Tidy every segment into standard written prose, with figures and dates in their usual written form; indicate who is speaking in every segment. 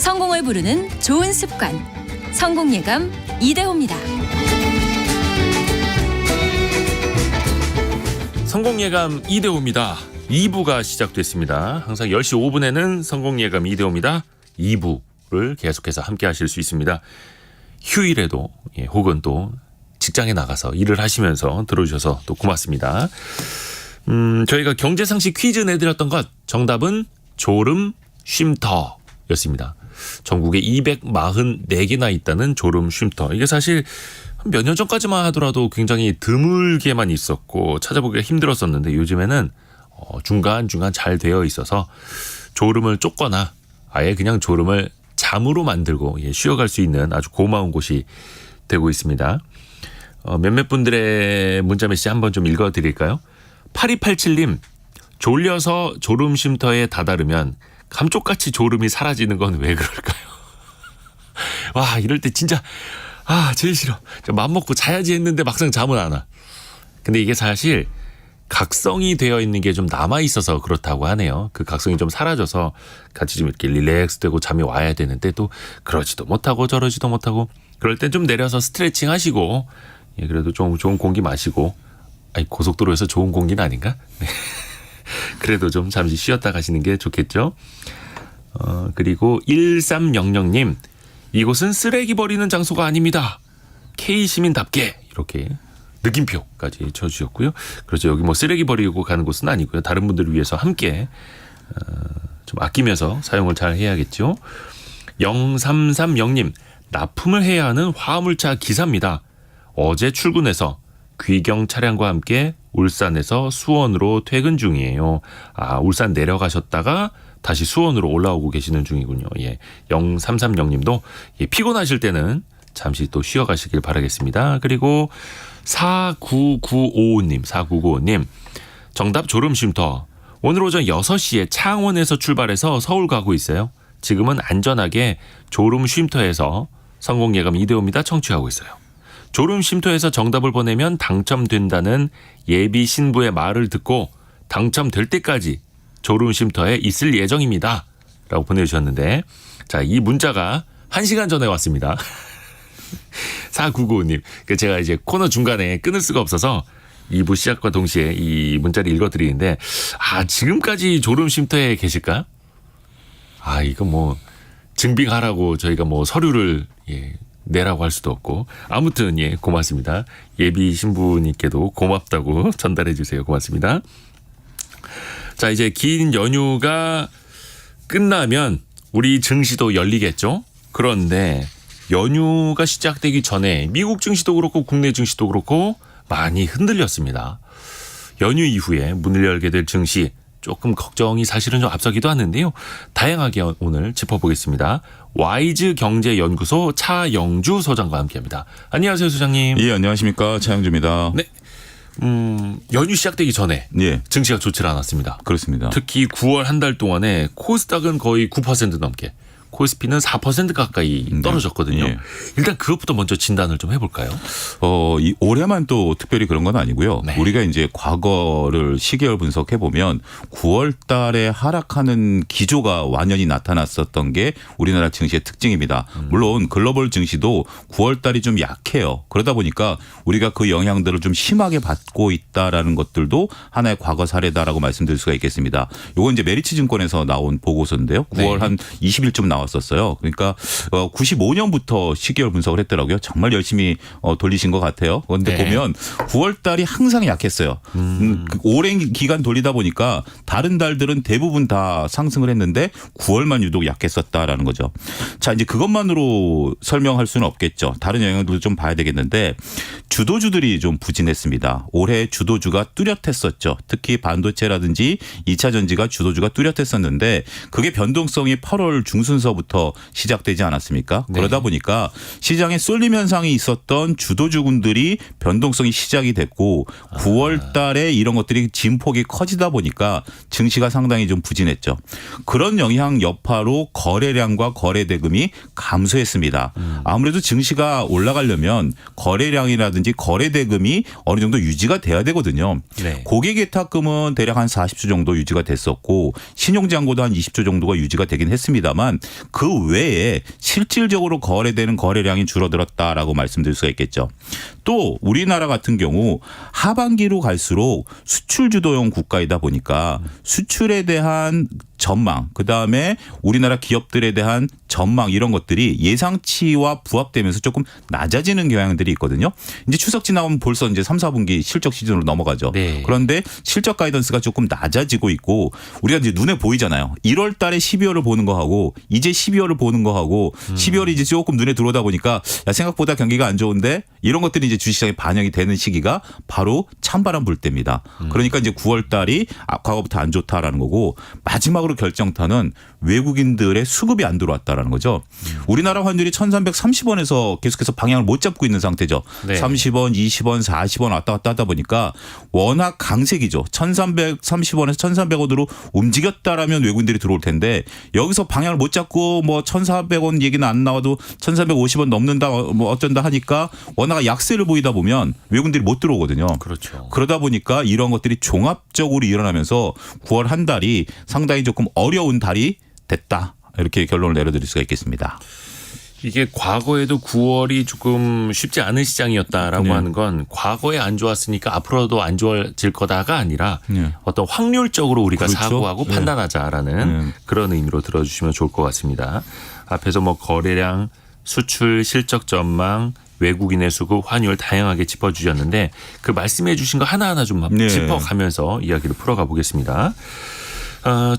Speaker 1: 성공을 부르는 좋은 습관. 성공예감 이대호입니다.
Speaker 2: 성공예감 이대호입니다. 2부가 시작됐습니다. 항상 10시 5분에는 성공예감 이대호입니다. 2부를 계속해서 함께 하실 수 있습니다. 휴일에도 혹은 또 직장에 나가서 일을 하시면서 들어주셔서 또 고맙습니다. 저희가 경제상식 퀴즈 내드렸던 것 정답은 졸음 쉼터였습니다. 전국에 244개나 있다는 졸음 쉼터. 이게 사실 몇 년 전까지만 하더라도 굉장히 드물게만 있었고 찾아보기가 힘들었었는데 요즘에는 중간중간 잘 되어 있어서 졸음을 쫓거나 아예 그냥 졸음을 잠으로 만들고 쉬어갈 수 있는 아주 고마운 곳이 되고 있습니다. 몇몇 분들의 문자 메시지 한번 좀 읽어드릴까요? 8287님, 졸려서 졸음 쉼터에 다다르면 감쪽같이 졸음이 사라지는 건 왜 그럴까요? 와, 이럴 때 진짜 제일 싫어. 맘 먹고 자야지 했는데 막상 잠은 안 와. 근데 이게 사실 각성이 되어 있는 게 좀 남아 있어서 그렇다고 하네요. 그 각성이 좀 사라져서 같이 좀 이렇게 릴렉스되고 잠이 와야 되는데 또 그러지도 못하고 저러지도 못하고 그럴 땐 좀 내려서 스트레칭 하시고 그래도 좀 좋은 공기 마시고 고속도로에서 좋은 공기는 아닌가? 그래도 좀 잠시 쉬었다 가시는 게 좋겠죠. 그리고 1300님, 이곳은 쓰레기 버리는 장소가 아닙니다. K시민답게 이렇게 느낌표까지 쳐주셨고요. 그렇죠. 여기 뭐 쓰레기 버리고 가는 곳은 아니고요. 다른 분들을 위해서 함께 좀 아끼면서 사용을 잘 해야겠죠. 0330님, 납품을 해야 하는 화물차 기사입니다. 어제 출근해서 귀경 차량과 함께 울산에서 수원으로 퇴근 중이에요. 울산 내려가셨다가 다시 수원으로 올라오고 계시는 중이군요. 0330님도 피곤하실 때는 잠시 또 쉬어가시길 바라겠습니다. 그리고 49955님, 정답 졸음쉼터. 오늘 오전 6시에 창원에서 출발해서 서울 가고 있어요. 지금은 안전하게 졸음쉼터에서 성공예감 이대호입니다. 청취하고 있어요. 졸음쉼터에서 정답을 보내면 당첨된다는 예비 신부의 말을 듣고 당첨될 때까지 졸음쉼터에 있을 예정입니다. 라고 보내주셨는데, 자, 이 문자가 1시간 전에 왔습니다. 4995님. 제가 이제 코너 중간에 끊을 수가 없어서 2부 시작과 동시에 이 문자를 읽어드리는데, 지금까지 졸음쉼터에 계실까? 이거 뭐, 증빙하라고 저희가 뭐 서류를, 내라고 할 수도 없고. 아무튼, 고맙습니다. 예비 신부님께도 고맙다고 전달해 주세요. 고맙습니다. 자, 이제 긴 연휴가 끝나면 우리 증시도 열리겠죠? 그런데 연휴가 시작되기 전에 미국 증시도 그렇고 국내 증시도 그렇고 많이 흔들렸습니다. 연휴 이후에 문을 열게 될 증시 조금 걱정이 사실은 좀 앞서기도 하는데요. 다양하게 오늘 짚어보겠습니다. 와이즈 경제연구소 차영주 소장과 함께합니다. 안녕하세요, 소장님.
Speaker 3: 예, 안녕하십니까. 차영주입니다.
Speaker 2: 네. 연휴 시작되기 전에 증시가 좋지 않았습니다.
Speaker 3: 그렇습니다.
Speaker 2: 특히 9월 한 달 동안에 코스닥은 거의 9% 넘게, 코스피는 4% 가까이 떨어졌거든요. 일단 그것부터 먼저 진단을 좀 해볼까요?
Speaker 3: 이 올해만 또 특별히 그런 건 아니고요. 우리가 이제 과거를 시계열 분석해 보면 9월 달에 하락하는 기조가 완연히 나타났었던 게 우리나라 증시의 특징입니다. 물론 글로벌 증시도 9월 달이 좀 약해요. 그러다 보니까 우리가 그 영향들을 좀 심하게 받고 있다라는 것들도 하나의 과거 사례다라고 말씀드릴 수가 있겠습니다. 이건 이제 메리츠 증권에서 나온 보고서인데요. 9월 한 20일쯤 나왔었어요. 그러니까 95년부터 시계열 분석을 했더라고요. 정말 열심히 돌리신 것 같아요. 그런데 보면 9월 달이 항상 약했어요. 오랜 기간 돌리다 보니까 다른 달들은 대부분 다 상승을 했는데 9월만 유독 약했었다라는 거죠. 자, 이제 그것만으로 설명할 수는 없겠죠. 다른 영향들도 좀 봐야 되겠는데 주도주들이 좀 부진했습니다. 올해 주도주가 뚜렷했었죠. 특히 반도체라든지 2차 전지가 주도주가 뚜렷했었는데 그게 변동성이 8월 중순서부터 시작되지 않았습니까? 그러다 보니까 시장에 쏠림 현상이 있었던 주도주군들이 변동성이 시작이 됐고 9월 달에 이런 것들이 진폭이 커지다 보니까 증시가 상당히 좀 부진했죠. 그런 영향 여파로 거래량과 거래대금이 감소했습니다. 아무래도 증시가 올라가려면 거래량이라든지 거래대금이 어느 정도 유지가 돼야 되거든요. 고객예탁금은 대략 한 40조 정도 유지가 됐었고 신용잔고도 한 20조 정도가 유지가 되긴 했습니다만 그 외에 실질적으로 거래되는 거래량이 줄어들었다라고 말씀드릴 수가 있겠죠. 또 우리나라 같은 경우 하반기로 갈수록 수출 주도형 국가이다 보니까 수출에 대한 전망, 그다음에 우리나라 기업들에 대한 전망 이런 것들이 예상치와 부합되면서 조금 낮아지는 경향들이 있거든요. 이제 추석 지나면 벌써 이제 3, 4분기 실적 시즌으로 넘어가죠.
Speaker 2: 네.
Speaker 3: 그런데 실적 가이던스가 조금 낮아지고 있고 우리가 이제 눈에 보이잖아요. 1월 달에 12월을 보는 거 하고 이제 12월을 보는 거 하고 12월이 이제 조금 눈에 들어오다 보니까 야, 생각보다 경기가 안 좋은데 이런 것들이 이제 주식시장에 반영이 되는 시기가 바로 찬바람 불 때입니다. 그러니까 이제 9월 달이 과거부터 안 좋다라는 거고 마지막으로 결정타는 외국인들의 수급이 안 들어왔다라는 거죠. 우리나라 환율이 1330원에서 계속해서 방향을 못 잡고 있는 상태죠.
Speaker 2: 네.
Speaker 3: 30원, 20원, 40원 왔다 갔다 하다 보니까 워낙 강세기죠. 1330원에서 1300원으로 움직였다라면 외국인들이 들어올 텐데 여기서 방향을 못 잡고 뭐 1400원 얘기는 안 나와도 1450원 넘는다 뭐 어쩐다 하니까 워낙 약세를 보이다 보면 외국인들이 못 들어오거든요.
Speaker 2: 그렇죠.
Speaker 3: 그러다 보니까 이런 것들이 종합적으로 일어나면서 9월 한 달이 상당히 조금 어려운 달이 됐다. 이렇게 결론을 내려드릴 수가 있겠습니다.
Speaker 2: 이게 과거에도 9월이 조금 쉽지 않은 시장이었다라고
Speaker 3: 네.
Speaker 2: 하는 건 과거에 안 좋았으니까 앞으로도 안 좋아질 거다가 아니라
Speaker 3: 네.
Speaker 2: 어떤 확률적으로 우리가
Speaker 3: 그렇죠.
Speaker 2: 사고하고
Speaker 3: 네.
Speaker 2: 판단하자라는 그런 의미로 들어주시면 좋을 것 같습니다. 앞에서 뭐 거래량, 수출, 실적 전망, 외국인의 수급, 환율 다양하게 짚어주셨는데 그 말씀해 주신 거 하나하나 좀
Speaker 3: 네.
Speaker 2: 짚어가면서 이야기를 풀어가 보겠습니다.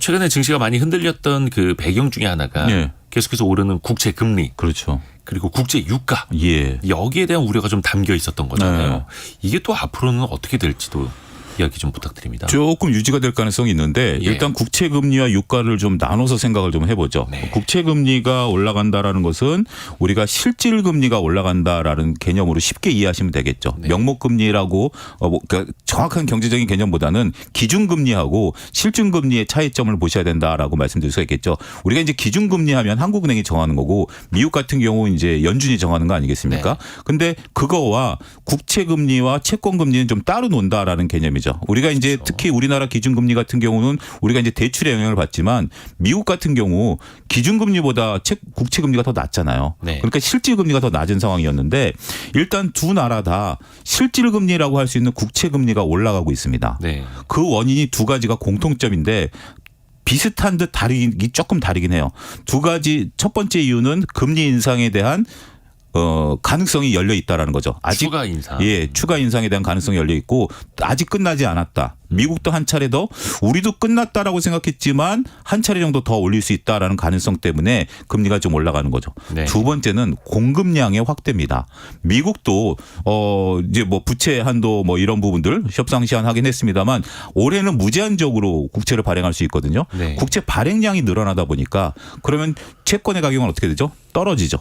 Speaker 2: 최근에 증시가 많이 흔들렸던 그 배경 중에 하나가
Speaker 3: 네.
Speaker 2: 계속해서 오르는 국채 금리
Speaker 3: 그렇죠.
Speaker 2: 그리고 국제 유가
Speaker 3: 예.
Speaker 2: 여기에 대한 우려가 좀 담겨 있었던 거잖아요.
Speaker 3: 네.
Speaker 2: 이게 또 앞으로는 어떻게 될지도 이야기 좀 부탁드립니다.
Speaker 3: 조금 유지가 될 가능성이 있는데
Speaker 2: 예.
Speaker 3: 일단 국채 금리와 유가를 좀 나눠서 생각을 좀 해보죠.
Speaker 2: 네.
Speaker 3: 국채 금리가 올라간다라는 것은 우리가 실질 금리가 올라간다라는 개념으로 쉽게 이해하시면 되겠죠.
Speaker 2: 네.
Speaker 3: 명목 금리라고 그러니까 정확한 경제적인 개념보다는 기준 금리하고 실질 금리의 차이점을 보셔야 된다라고 말씀드릴 수가 있겠죠. 우리가 이제 기준 금리하면 한국은행이 정하는 거고 미국 같은 경우 이제 연준이 정하는 거 아니겠습니까? 근데 그거와 국채 금리와 채권 금리는 좀 따로 논다라는 개념이죠. 우리가 이제
Speaker 2: 그렇죠.
Speaker 3: 특히 우리나라 기준금리 같은 경우는 우리가 이제 대출의 영향을 받지만 미국 같은 경우 기준금리보다 국채금리가 더 낮잖아요.
Speaker 2: 네.
Speaker 3: 그러니까 실질금리가 더 낮은 상황이었는데 일단 두 나라 다 실질금리라고 할 수 있는 국채금리가 올라가고 있습니다.
Speaker 2: 네.
Speaker 3: 그 원인이 두 가지가 공통점인데 비슷한 듯 조금 다르긴 해요. 두 가지 첫 번째 이유는 금리 인상에 대한 가능성이 열려 있다라는 거죠. 아직
Speaker 2: 추가 인상.
Speaker 3: 예, 추가 인상에 대한 가능성이 열려 있고 아직 끝나지 않았다. 미국도 한 차례 더 우리도 끝났다라고 생각했지만 한 차례 정도 더 올릴 수 있다라는 가능성 때문에 금리가 좀 올라가는 거죠.
Speaker 2: 네.
Speaker 3: 두 번째는 공급량의 확대입니다. 미국도 이제 뭐 부채 한도 뭐 이런 부분들 협상 시한 하긴 했습니다만 올해는 무제한적으로 국채를 발행할 수 있거든요.
Speaker 2: 네.
Speaker 3: 국채 발행량이 늘어나다 보니까 그러면 채권의 가격은 어떻게 되죠? 떨어지죠.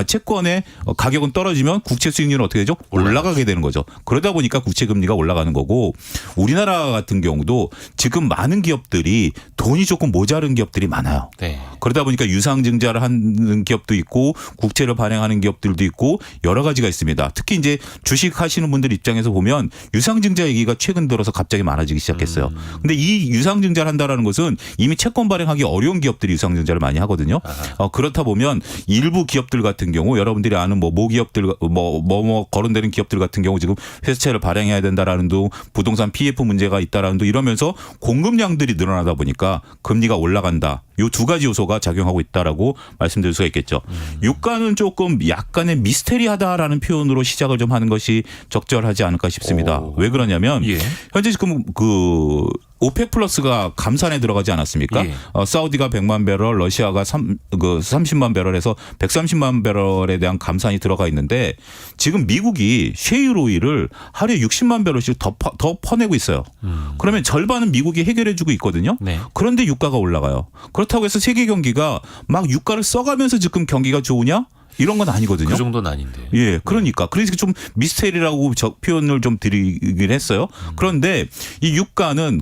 Speaker 3: 채권의 가격은 떨어지면 국채 수익률은 어떻게 되죠? 올라가게 되는 거죠. 그러다 보니까 국채 금리가 올라가는 거고 우리나라 같은 경우도 지금 많은 기업들이 돈이 조금 모자른 기업들이 많아요.
Speaker 2: 네.
Speaker 3: 그러다 보니까 유상증자를 하는 기업도 있고 국채를 발행하는 기업들도 있고 여러 가지가 있습니다. 특히 이제 주식 하시는 분들 입장에서 보면 유상증자 얘기가 최근 들어서 갑자기 많아지기 시작했어요. 근데 이 유상증자를 한다라는 것은 이미 채권 발행하기 어려운 기업들이 유상증자를 많이 하거든요. 그렇다 보면 일부 기업들 같은 경우 여러분들이 아는 뭐 모기업들 뭐 거론되는 기업들 같은 경우 지금 회사채를 발행해야 된다라는 등 부동산 PF 문제가 있다라는 등 이러면서 공급량들이 늘어나다 보니까 금리가 올라간다. 요 두 가지 요소가 작용하고 있다라고 말씀드릴 수가 있겠죠. 유가는 조금 약간의 미스테리하다라는 표현으로 시작을 좀 하는 것이 적절하지 않을까 싶습니다. 왜 그러냐면
Speaker 2: 예.
Speaker 3: 현재 지금 그 오펙 플러스가 감산에 들어가지 않았습니까?
Speaker 2: 예.
Speaker 3: 사우디가 100만 배럴, 러시아가 30만 배럴에서 130만 배럴에 대한 감산이 들어가 있는데 지금 미국이 셰일 오일을 하루에 60만 배럴씩 더 퍼내고 있어요. 그러면 절반은 미국이 해결해주고 있거든요.
Speaker 2: 네.
Speaker 3: 그런데 유가가 올라가요. 그렇다고 해서 세계 경기가 막 유가를 써가면서 지금 경기가 좋으냐? 이런 건 아니거든요.
Speaker 2: 그 정도는 아닌데.
Speaker 3: 예, 그러니까. 그래서 좀 미스테리라고 표현을 좀 드리긴 했어요. 그런데 이 유가는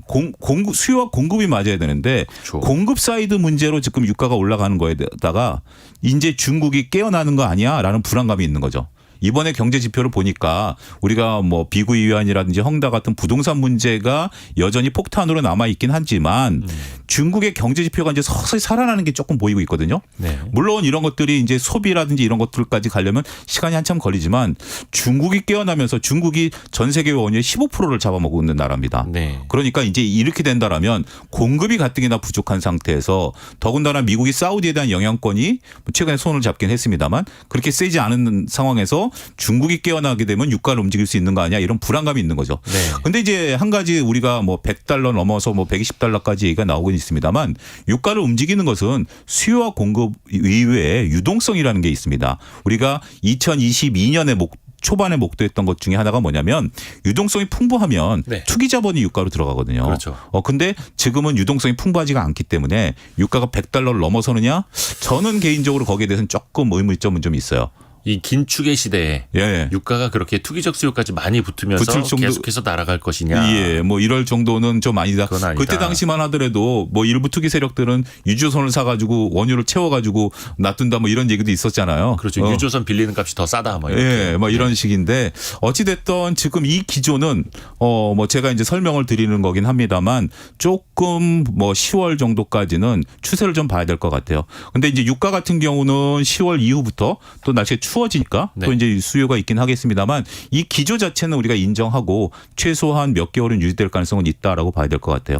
Speaker 3: 수요와 공급이 맞아야 되는데
Speaker 2: 그렇죠.
Speaker 3: 공급 사이드 문제로 지금 유가가 올라가는 거에다가 이제 중국이 깨어나는 거 아니야? 라는 불안감이 있는 거죠. 이번에 경제 지표를 보니까 우리가 뭐 비구 위안이라든지 헝다 같은 부동산 문제가 여전히 폭탄으로 남아 있긴 하지만 중국의 경제 지표가 이제 서서히 살아나는 게 조금 보이고 있거든요.
Speaker 2: 네.
Speaker 3: 물론 이런 것들이 이제 소비라든지 이런 것들까지 가려면 시간이 한참 걸리지만 중국이 깨어나면서 중국이 전 세계 원유의 15%를 잡아먹고 있는 나라입니다.
Speaker 2: 네.
Speaker 3: 그러니까 이제 이렇게 된다라면 공급이 가뜩이나 부족한 상태에서 더군다나 미국이 사우디에 대한 영향권이 최근에 손을 잡긴 했습니다만 그렇게 세지 않은 상황에서 중국이 깨어나게 되면 유가를 움직일 수 있는 거 아니야 이런 불안감이 있는 거죠. 그런데 이제 한 가지 우리가 뭐 100달러 넘어서 뭐 120달러까지 얘기가 나오고 있습니다만 유가를 움직이는 것은 수요와 공급 이외에 유동성이라는 게 있습니다. 우리가 2022년에 초반에 목도했던 것 중에 하나가 뭐냐면 유동성이 풍부하면
Speaker 2: 네.
Speaker 3: 투기 자본이 유가로 들어가거든요.
Speaker 2: 그렇죠.
Speaker 3: 근데 지금은 유동성이 풍부하지가 않기 때문에 유가가 100달러를 넘어서느냐? 저는 개인적으로 거기에 대해서는 조금 의문점은 좀 있어요.
Speaker 2: 이 긴축의 시대에
Speaker 3: 예.
Speaker 2: 유가가 그렇게 투기적 수요까지 많이 붙으면서
Speaker 3: 붙을 정도-
Speaker 2: 계속해서 날아갈 것이냐.
Speaker 3: 예, 뭐 이럴 정도는 좀 아니다.
Speaker 2: 그건 아니다.
Speaker 3: 그때 당시만 하더라도 뭐 일부 투기 세력들은 유조선을 사가지고 원유를 채워가지고 놔둔다 뭐 이런 얘기도 있었잖아요.
Speaker 2: 그렇죠. 유조선 빌리는 값이 더 싸다. 뭐 이렇게.
Speaker 3: 예, 뭐 이런 식인데 어찌됐든 지금 이 기조는 뭐 제가 이제 설명을 드리는 거긴 합니다만 조금 뭐 10월 정도까지는 추세를 좀 봐야 될 것 같아요. 근데 이제 유가 같은 경우는 10월 이후부터 또 날씨가 추워지니까
Speaker 2: 네.
Speaker 3: 또 이제 수요가 있긴 하겠습니다만 이 기조 자체는 우리가 인정하고 최소한 몇 개월은 유지될 가능성은 있다라고 봐야 될 것 같아요.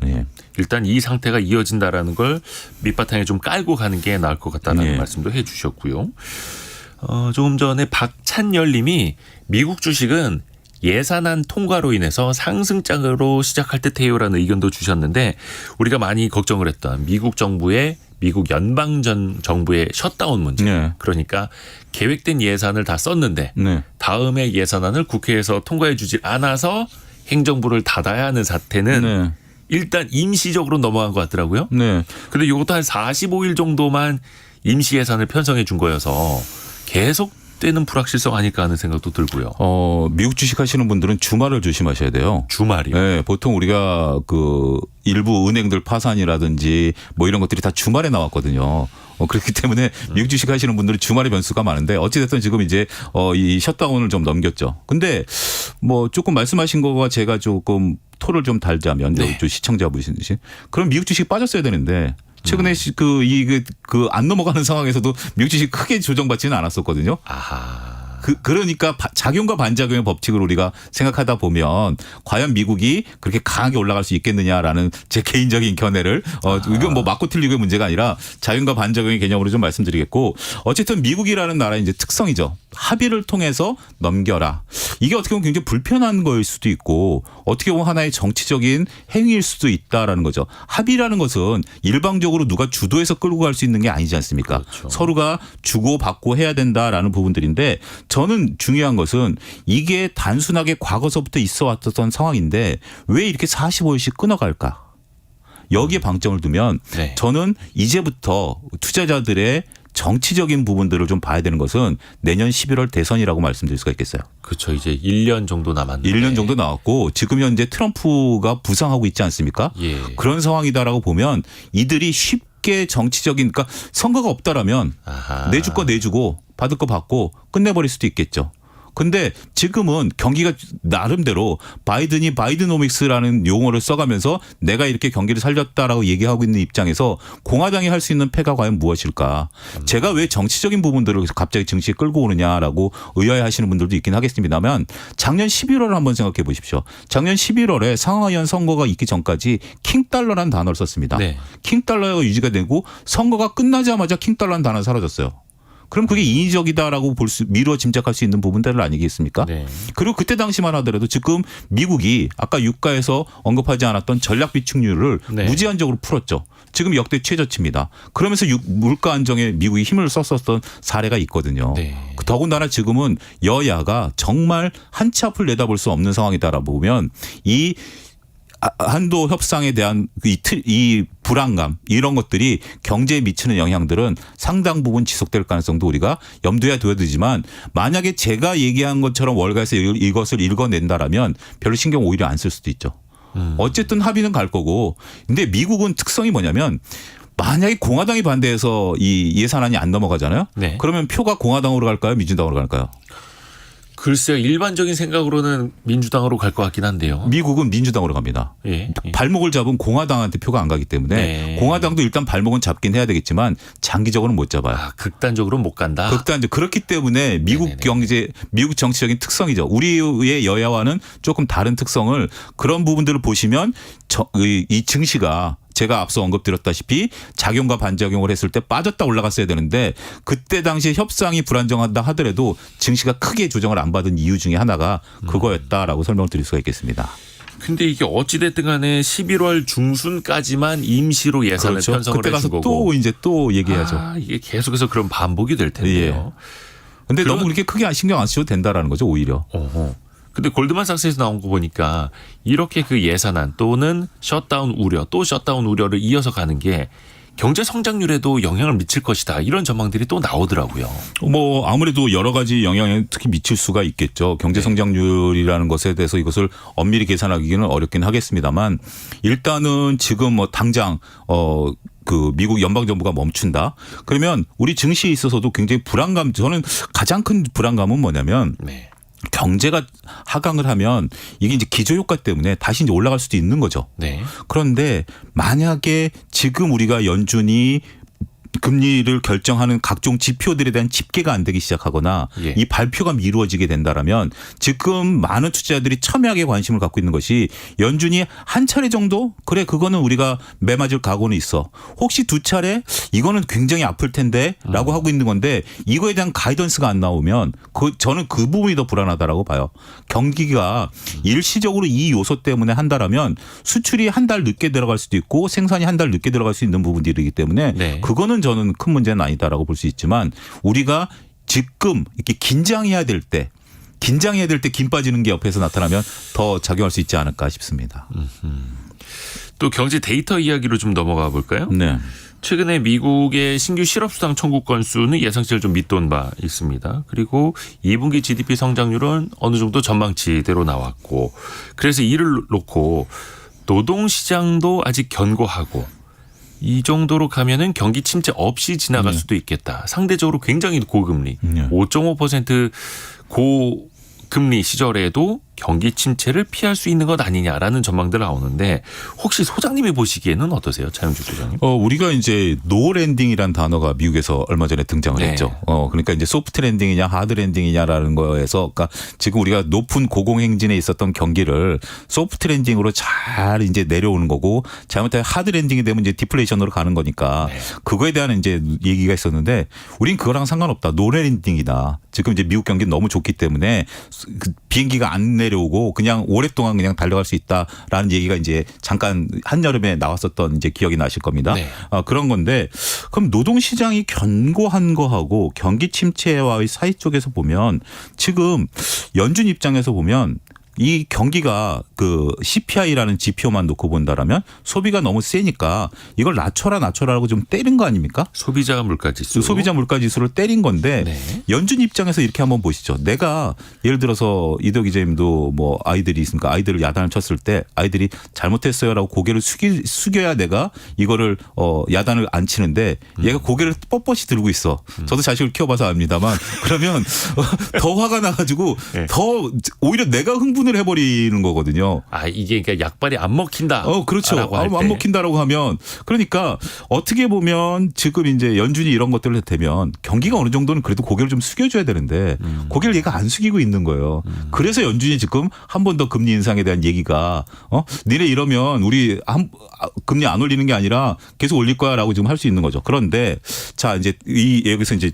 Speaker 3: 예.
Speaker 2: 일단 이 상태가 이어진다라는 걸 밑바탕에 좀 깔고 가는 게 나을 것 같다는
Speaker 3: 예.
Speaker 2: 말씀도 해 주셨고요. 조금 전에 박찬열 님이 미국 주식은 예산안 통과로 인해서 상승장으로 시작할 듯해요라는 의견도 주셨는데 우리가 많이 걱정을 했던 미국 정부의 미국 연방 정부의 셧다운 문제.
Speaker 3: 네.
Speaker 2: 그러니까 계획된 예산을 다 썼는데
Speaker 3: 네.
Speaker 2: 다음에 예산안을 국회에서 통과해 주지 않아서 행정부를 닫아야 하는 사태는
Speaker 3: 네.
Speaker 2: 일단 임시적으로 넘어간 것 같더라고요.
Speaker 3: 네.
Speaker 2: 근데 이것도 한 45일 정도만 임시 예산을 편성해 준 거여서 계속되는 불확실성 아닐까 하는 생각도 들고요.
Speaker 3: 미국 주식 하시는 분들은 주말을 조심하셔야 돼요.
Speaker 2: 주말이요.
Speaker 3: 네, 보통 우리가 그 일부 은행들 파산이라든지 뭐 이런 것들이 다 주말에 나왔거든요. 그렇기 때문에 미국 주식 하시는 분들은 주말에 변수가 많은데 어찌됐든 지금 이제 이 셧다운을 좀 넘겼죠. 근데 뭐 조금 말씀하신 거가 제가 조금 토를 좀 달자면
Speaker 2: 네.
Speaker 3: 저 시청자분이 그럼 미국 주식 빠졌어야 되는데 최근에 그 안 넘어가는 상황에서도 미국 주식 크게 조정받지는 않았었거든요.
Speaker 2: 아하.
Speaker 3: 그러니까 작용과 반작용의 법칙을 우리가 생각하다 보면 과연 미국이 그렇게 강하게 올라갈 수 있겠느냐라는 제 개인적인 견해를 이건 뭐 맞고 틀리고의 문제가 아니라 작용과 반작용의 개념으로 좀 말씀드리겠고 어쨌든 미국이라는 나라의 이제 특성이죠. 합의를 통해서 넘겨라. 이게 어떻게 보면 굉장히 불편한 거일 수도 있고 어떻게 보면 하나의 정치적인 행위일 수도 있다라는 거죠. 합의라는 것은 일방적으로 누가 주도해서 끌고 갈 수 있는 게 아니지 않습니까?
Speaker 2: 그렇죠.
Speaker 3: 서로가 주고 받고 해야 된다라는 부분들인데 저는 중요한 것은 이게 단순하게 과거서부터 있어 왔던 상황인데 왜 이렇게 45일씩 끊어갈까? 여기에 방점을 두면
Speaker 2: 네.
Speaker 3: 저는 이제부터 투자자들의 정치적인 부분들을 좀 봐야 되는 것은 내년 11월 대선이라고 말씀드릴 수가 있겠어요.
Speaker 2: 그렇죠. 이제 1년 정도 남았는데.
Speaker 3: 1년 정도 나왔고 지금 현재 트럼프가 부상하고 있지 않습니까?
Speaker 2: 예.
Speaker 3: 그런 상황이다라고 보면 이들이 쉽게 정치적인 그러니까 선거가 없다라면
Speaker 2: 아하.
Speaker 3: 내줄 거 내주고 받을 거 받고 끝내버릴 수도 있겠죠. 근데 지금은 경기가 나름대로 바이든이 바이드노믹스라는 용어를 써가면서 내가 이렇게 경기를 살렸다라고 얘기하고 있는 입장에서 공화당이 할 수 있는 패가 과연 무엇일까? 제가 왜 정치적인 부분들을 갑자기 증시에 끌고 오느냐라고 의아해하시는 분들도 있긴 하겠습니다만 작년 11월을 한번 생각해 보십시오. 작년 11월에 상하이안 선거가 있기 전까지 킹달러라는 단어를 썼습니다.
Speaker 2: 네.
Speaker 3: 킹달러가 유지가 되고 선거가 끝나자마자 킹달러라는 단어가 사라졌어요. 그럼 그게 인위적이다라고 미루어 짐작할 수 있는 부분들 아니겠습니까?
Speaker 2: 네.
Speaker 3: 그리고 그때 당시만 하더라도 지금 미국이 아까 유가에서 언급하지 않았던 전략 비축률을
Speaker 2: 네.
Speaker 3: 무제한적으로 풀었죠. 지금 역대 최저치입니다. 그러면서 물가 안정에 미국이 힘을 썼었던 사례가 있거든요.
Speaker 2: 네.
Speaker 3: 더군다나 지금은 여야가 정말 한 치 앞을 내다볼 수 없는 상황이다라고 보면 이 한도 협상에 대한 이 불안감 이런 것들이 경제에 미치는 영향들은 상당 부분 지속될 가능성도 우리가 염두에 둬야 되지만 만약에 제가 얘기한 것처럼 월가에서 이것을 읽어낸다라면 별로 신경 오히려 안 쓸 수도 있죠. 어쨌든 합의는 갈 거고 근데 미국은 특성이 뭐냐면 만약에 공화당이 반대해서 이 예산안이 안 넘어가잖아요.
Speaker 2: 네.
Speaker 3: 그러면 표가 공화당으로 갈까요? 민주당으로 갈까요?
Speaker 2: 글쎄요. 일반적인 생각으로는 민주당으로 갈 것 같긴 한데요.
Speaker 3: 미국은 민주당으로 갑니다.
Speaker 2: 예. 예.
Speaker 3: 발목을 잡은 공화당한테 표가 안 가기 때문에
Speaker 2: 네.
Speaker 3: 공화당도 일단 발목은 잡긴 해야 되겠지만 장기적으로는 못 잡아요.
Speaker 2: 아, 극단적으로는 못 간다.
Speaker 3: 극단적 그렇기 때문에 미국
Speaker 2: 네네네.
Speaker 3: 경제, 미국 정치적인 특성이죠. 우리의 여야와는 조금 다른 특성을 그런 부분들을 보시면 이 증시가 제가 앞서 언급드렸다시피 작용과 반작용을 했을 때 빠졌다 올라갔어야 되는데 그때 당시에 협상이 불안정하다 하더라도 증시가 크게 조정을 안 받은 이유 중에 하나가 그거였다라고 설명을 드릴 수가 있겠습니다.
Speaker 2: 근데 이게 어찌됐든 간에 11월 중순까지만 임시로 예산을
Speaker 3: 그렇죠.
Speaker 2: 편성을
Speaker 3: 그때 가서
Speaker 2: 해준 거고.
Speaker 3: 또 이제 또 얘기해야죠.
Speaker 2: 아, 이게 계속해서 그런 반복이 될 텐데요.
Speaker 3: 근데
Speaker 2: 그러면-
Speaker 3: 너무 그렇게 크게 신경 안 쓰셔도 된다라는 거죠, 오히려.
Speaker 2: 어허. 근데 골드만삭스에서 나온 거 보니까 이렇게 그 예산안 또는 셧다운 우려 또 셧다운 우려를 이어서 가는 게 경제 성장률에도 영향을 미칠 것이다. 이런 전망들이 또 나오더라고요.
Speaker 3: 뭐 아무래도 여러 가지 영향에 특히 미칠 수가 있겠죠. 경제 성장률이라는 것에 대해서 이것을 엄밀히 계산하기는 어렵긴 하겠습니다만 일단은 지금 뭐 당장 그 미국 연방정부가 멈춘다. 그러면 우리 증시에 있어서도 굉장히 불안감, 저는 가장 큰 불안감은 뭐냐면
Speaker 2: 네.
Speaker 3: 경제가 하강을 하면 이게 이제 기저효과 때문에 다시 이제 올라갈 수도 있는 거죠.
Speaker 2: 네.
Speaker 3: 그런데 만약에 지금 우리가 연준이 금리를 결정하는 각종 지표들에 대한 집계가 안 되기 시작하거나
Speaker 2: 예.
Speaker 3: 이 발표가 미루어지게 된다라면 지금 많은 투자자들이 첨예하게 관심을 갖고 있는 것이 연준이 한 차례 정도 그래 그거는 우리가 매맞을 각오는 있어. 혹시 두 차례 이거는 굉장히 아플 텐데라고 하고 있는 건데 이거에 대한 가이던스가 안 나오면 저는 그 부분이 더 불안하다라고 봐요. 경기가 일시적으로 이 요소 때문에 한다라면 수출이 한 달 늦게 들어갈 수도 있고 생산이 한 달 늦게 들어갈 수 있는 부분들이기 때문에
Speaker 2: 네.
Speaker 3: 그거는 저는 큰 문제는 아니다라고 볼 수 있지만 우리가 지금 이렇게 긴장해야 될 때 김 빠지는 게 옆에서 나타나면 더 작용할 수 있지 않을까 싶습니다.
Speaker 2: 또 경제 데이터 이야기로 좀 넘어가 볼까요?
Speaker 3: 네.
Speaker 2: 최근에 미국의 신규 실업수당 청구 건수는 예상치를 좀 밑돈 바 있습니다. 그리고 2분기 GDP 성장률은 어느 정도 전망치대로 나왔고 그래서 이를 놓고 노동시장도 아직 견고하고 이 정도로 가면은 경기 침체 없이 지나갈 수도 있겠다. 상대적으로 굉장히 고금리, 5.5% 고금리 시절에도 경기 침체를 피할 수 있는 것 아니냐라는 전망들 나오는데 혹시 소장님이 보시기에는 어떠세요? 차영주 소장님.
Speaker 3: 우리가 이제 노 랜딩이라는 단어가 미국에서 얼마 전에 등장을
Speaker 2: 네.
Speaker 3: 했죠. 그러니까 이제 소프트 랜딩이냐 하드 랜딩이냐라는 거에서 그러니까 지금 우리가 높은 고공행진에 있었던 경기를 소프트 랜딩으로 잘 이제 내려오는 거고 잘못하면 하드 랜딩이 되면 이제 디플레이션으로 가는 거니까
Speaker 2: 네.
Speaker 3: 그거에 대한 이제 얘기가 있었는데 우린 그거랑 상관없다. 노 랜딩이다. 지금 이제 미국 경기는 너무 좋기 때문에 그 비행기가 안 내려오고 그냥 오랫동안 그냥 달려갈 수 있다라는 얘기가 이제 잠깐 한여름에 나왔었던 이제 기억이 나실 겁니다.
Speaker 2: 네.
Speaker 3: 그런 건데 그럼 노동시장이 견고한 거하고 경기 침체와의 사이 쪽에서 보면 지금 연준 입장에서 보면 이 경기가 그 CPI라는 지표만 놓고 본다라면 소비가 너무 세니까 이걸 낮춰라라고 좀 때린 거 아닙니까?
Speaker 2: 소비자 물가지수.
Speaker 3: 소비자 물가지수를 때린 건데
Speaker 2: 네.
Speaker 3: 연준 입장에서 이렇게 한번 보시죠. 내가 예를 들어서 이도 기자님도 뭐 아이들이 있으니까 아이들을 야단을 쳤을 때 아이들이 잘못했어요라고 고개를 숙여야 내가 이거를 야단을 안 치는데 얘가 고개를 뻣뻣이 들고 있어. 저도 자식을 키워봐서 압니다만 그러면 더 화가 나가지고
Speaker 2: 네.
Speaker 3: 더 오히려 내가 흥분을 해버리는 거거든요.
Speaker 2: 아 이게 그러니까 약발이 안 먹힌다.
Speaker 3: 그렇죠.
Speaker 2: 라고 할 때.
Speaker 3: 안 먹힌다라고 하면 그러니까 어떻게 보면 지금 이제 연준이 이런 것들을 되면 경기가 어느 정도는 그래도 고개를 좀 숙여줘야 되는데 고개를 얘가 안 숙이고 있는 거예요. 그래서 연준이 지금 한 번 더 금리 인상에 대한 얘기가 니네 이러면 우리 금리 안 올리는 게 아니라 계속 올릴 거야라고 지금 할 수 있는 거죠. 그런데 자 이제 여기서 이제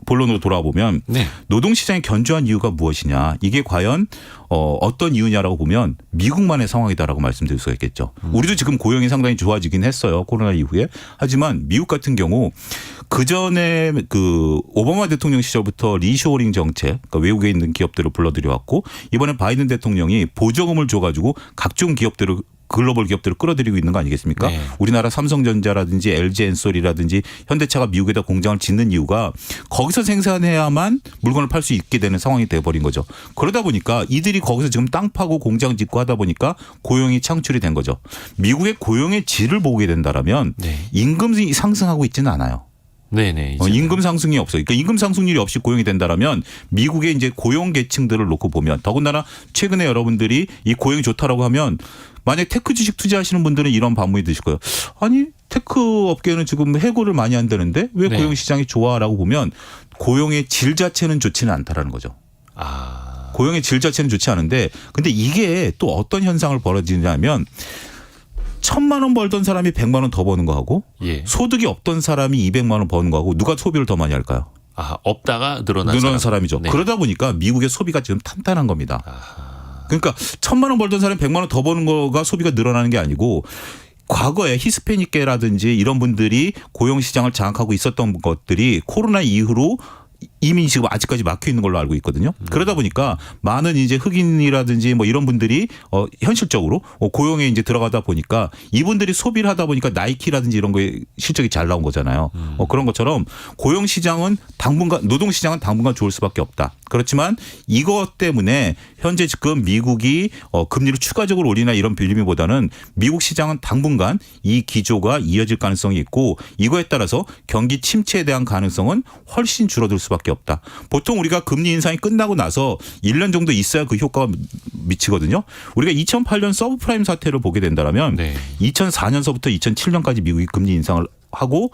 Speaker 3: 본론으로 돌아보면
Speaker 2: 네.
Speaker 3: 노동시장이 견조한 이유가 무엇이냐. 이게 과연 어떤 이유냐라고 보면 미국만의 상황이다라고 말씀드릴 수가 있겠죠. 우리도 지금 고용이 상당히 좋아지긴 했어요. 코로나 이후에. 하지만 미국 같은 경우 그전에 그 오바마 대통령 시절부터 리쇼어링 정책, 그러니까 외국에 있는 기업들을 불러들여왔고 이번에 바이든 대통령이 보조금을 줘가지고 각종 기업들을 글로벌 기업들을 끌어들이고 있는 거 아니겠습니까?
Speaker 2: 네.
Speaker 3: 우리나라 삼성전자라든지 LG 엔솔이라든지 현대차가 미국에다 공장을 짓는 이유가 거기서 생산해야만 물건을 팔 수 있게 되는 상황이 돼버린 거죠. 그러다 보니까 이들이 거기서 지금 땅 파고 공장 짓고 하다 보니까 고용이 창출이 된 거죠. 미국의 고용의 질을 보게 된다라면
Speaker 2: 네.
Speaker 3: 임금이 상승하고 있지는 않아요.
Speaker 2: 네네.
Speaker 3: 임금 상승이 없어요. 그러니까 임금 상승률이 없이 고용이 된다라면 미국의 이제 고용 계층들을 놓고 보면 더군다나 최근에 여러분들이 이 고용이 좋다라고 하면 만약 테크 주식 투자하시는 분들은 이런 반문이 드실 거예요. 아니 테크 업계는 지금 해고를 많이 한다는데 왜
Speaker 2: 네.
Speaker 3: 고용 시장이 좋아라고 보면 고용의 질 자체는 좋지는 않다라는 거죠.
Speaker 2: 아.
Speaker 3: 고용의 질 자체는 좋지 않은데 근데 이게 또 어떤 현상을 벌어지냐면 1,000만 원 벌던 사람이 100만 원 더 버는 거하고
Speaker 2: 예.
Speaker 3: 소득이 없던 사람이 200만 원 버는 거하고 누가 소비를 더 많이 할까요?
Speaker 2: 아, 없다가 늘어난
Speaker 3: 사람이죠.
Speaker 2: 네.
Speaker 3: 그러다 보니까 미국의 소비가 지금 탄탄한 겁니다.
Speaker 2: 아하.
Speaker 3: 그러니까 1,000만 원 벌던 사람이 100만 원 더 버는 거가 소비가 늘어나는 게 아니고 과거에 히스패닉계라든지 이런 분들이 고용시장을 장악하고 있었던 것들이 코로나 이후로 이미 지금 아직까지 막혀 있는 걸로 알고 있거든요. 그러다 보니까 많은 이제 흑인이라든지 뭐 이런 분들이 현실적으로 고용에 이제 들어가다 보니까 이분들이 소비를 하다 보니까 나이키라든지 이런 거에 실적이 잘 나온 거잖아요. 그런 것처럼 고용 시장은 당분간 노동 시장은 당분간 좋을 수밖에 없다. 그렇지만 이것 때문에 현재 지금 미국이 금리를 추가적으로 올리나 이런 빌림보다는 미국 시장은 당분간 이 기조가 이어질 가능성이 있고 이거에 따라서 경기 침체에 대한 가능성은 훨씬 줄어들 수밖에 없다. 보통 우리가 금리 인상이 끝나고 나서 1년 정도 있어야 그 효과가 미치거든요. 우리가 2008년 서브프라임 사태를 보게 된다면
Speaker 2: 네.
Speaker 3: 2004년서부터 2007년까지 미국이 금리 인상을 하고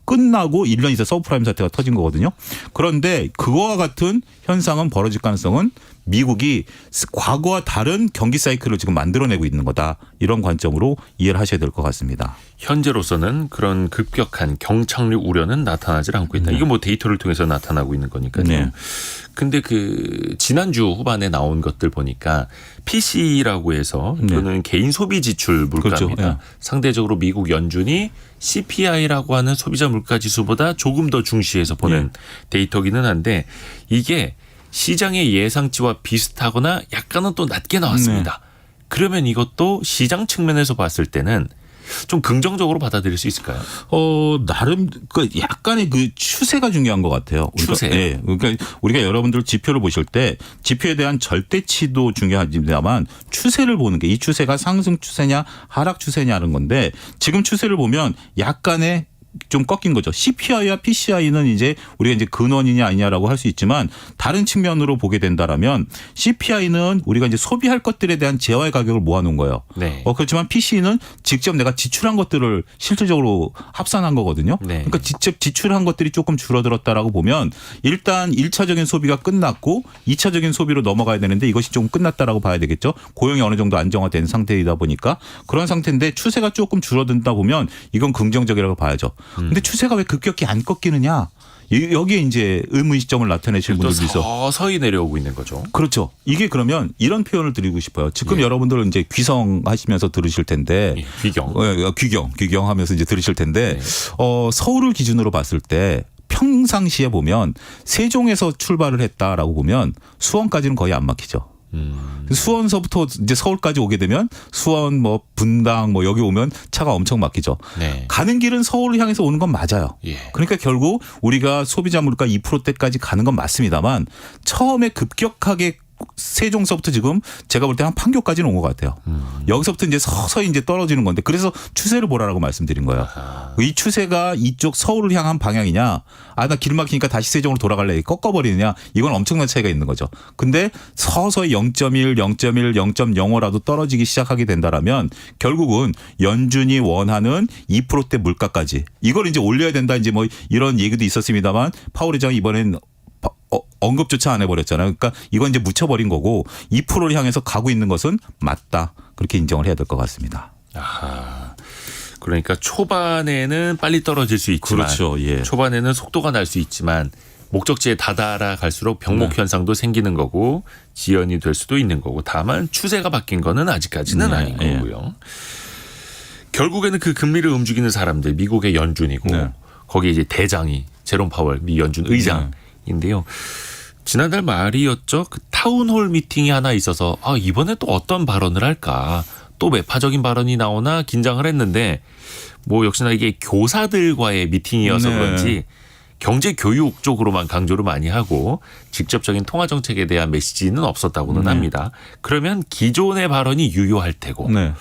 Speaker 3: 끝나고 1년 있어 서브프라임 사태가 터진 거거든요. 그런데 그거와 같은 현상은 벌어질 가능성은 미국이 과거와 다른 경기 사이클을 지금 만들어내고 있는 거다. 이런 관점으로 이해를 하셔야 될 것 같습니다.
Speaker 2: 현재로서는 그런 급격한 경착륙 우려는 나타나질 않고 있다. 이건 뭐 데이터를 통해서 나타나고 있는 거니까요.
Speaker 3: 네.
Speaker 2: 근데 그 지난주 후반에 나온 것들 보니까 PCE라고 해서 이거는 개인 소비 지출 물가입니다.
Speaker 3: 그렇죠. 네.
Speaker 2: 상대적으로 미국 연준이 CPI라고 하는 소비자 물가 지수보다 조금 더 중시해서 보는 데이터기는 한데 이게 시장의 예상치와 비슷하거나 약간은 또 낮게 나왔습니다. 그러면 이것도 시장 측면에서 봤을 때는 좀 긍정적으로 받아들일 수 있을까요?
Speaker 3: 나름 그 약간의 그 추세가 중요한 것 같아요.
Speaker 2: 추세.
Speaker 3: 네. 그러니까 우리가 여러분들 지표를 보실 때 지표에 대한 절대치도 중요하지만 추세를 보는 게 이 추세가 상승 추세냐 하락 추세냐는 건데 지금 추세를 보면 약간의 좀 꺾인 거죠. CPI와 PCI는 이제 우리가 이제 근원이냐 아니냐라고 할 수 있지만 다른 측면으로 보게 된다라면 CPI는 우리가 이제 소비할 것들에 대한 재화의 가격을 모아놓은 거예요.
Speaker 2: 네.
Speaker 3: 그렇지만 PC는 직접 내가 지출한 것들을 실질적으로 합산한 거거든요.
Speaker 2: 네.
Speaker 3: 그러니까 직접 지출한 것들이 조금 줄어들었다라고 보면 일단 1차적인 소비가 끝났고 2차적인 소비로 넘어가야 되는데 이것이 조금 끝났다라고 봐야 되겠죠. 고용이 어느 정도 안정화된 상태이다 보니까 그런 상태인데 추세가 조금 줄어든다 보면 이건 긍정적이라고 봐야죠. 근데 추세가 왜 급격히 안 꺾이느냐? 여기에 이제 의문시점을 나타내실 분들도 있어.
Speaker 2: 서서히 내려오고 있는 거죠.
Speaker 3: 그렇죠. 이게 그러면 이런 표현을 드리고 싶어요. 지금 여러분들은 이제 귀성하시면서 들으실 텐데,
Speaker 2: 귀경.
Speaker 3: 귀경하면서 이제 들으실 텐데,
Speaker 2: 네.
Speaker 3: 서울을 기준으로 봤을 때 평상시에 보면 세종에서 출발을 했다라고 보면 수원까지는 거의 안 막히죠. 수원서부터 이제 서울까지 오게 되면 수원 뭐 분당 뭐 여기 오면 차가 엄청 막히죠.
Speaker 2: 네.
Speaker 3: 가는 길은 서울을 향해서 오는 건 맞아요.
Speaker 2: 예.
Speaker 3: 그러니까 결국 우리가 소비자 물가 2%대까지 가는 건 맞습니다만 처음에 급격하게 세종서부터 지금 제가 볼 때 한 판교까지는 온 것 같아요. 여기서부터 이제 서서히 이제 떨어지는 건데 그래서 추세를 보라라고 말씀드린 거예요. 이 추세가 이쪽 서울을 향한 방향이냐, 나 길 막히니까 다시 세종으로 돌아갈래 꺾어버리느냐, 이건 엄청난 차이가 있는 거죠. 근데 서서히 0.1, 0.1, 0.05라도 떨어지기 시작하게 된다라면 결국은 연준이 원하는 2%대 물가까지 이걸 이제 올려야 된다 이제 뭐 이런 얘기도 있었습니다만 파월 의장이 이번엔 언급조차 안 해버렸잖아요. 그러니까 이건 이제 묻혀버린 거고 2%를 향해서 가고 있는 것은 맞다. 그렇게 인정을 해야 될 것 같습니다.
Speaker 2: 아하. 그러니까 초반에는 빨리 떨어질 수 있지만
Speaker 3: 그렇죠. 예.
Speaker 2: 초반에는 속도가 날 수 있지만 목적지에 다다라 갈수록 병목 현상도 생기는 거고 지연이 될 수도 있는 거고 다만 추세가 바뀐 거는 아직까지는 아닌 거고요. 결국에는 그 금리를 움직이는 사람들 미국의 연준이고 거기에 이제 대장이 제롬 파월 미 연준 의장인데요. 지난달 말이었죠. 그 타운홀 미팅이 하나 있어서 이번에 또 어떤 발언을 할까 또 매파적인 발언이 나오나 긴장을 했는데 뭐 역시나 이게 교사들과의 미팅이어서
Speaker 3: 네.
Speaker 2: 그런지 경제 교육 쪽으로만 강조를 많이 하고 직접적인 통화 정책에 대한 메시지는 없었다고는 합니다. 그러면 기존의 발언이 유효할 테고
Speaker 3: 네.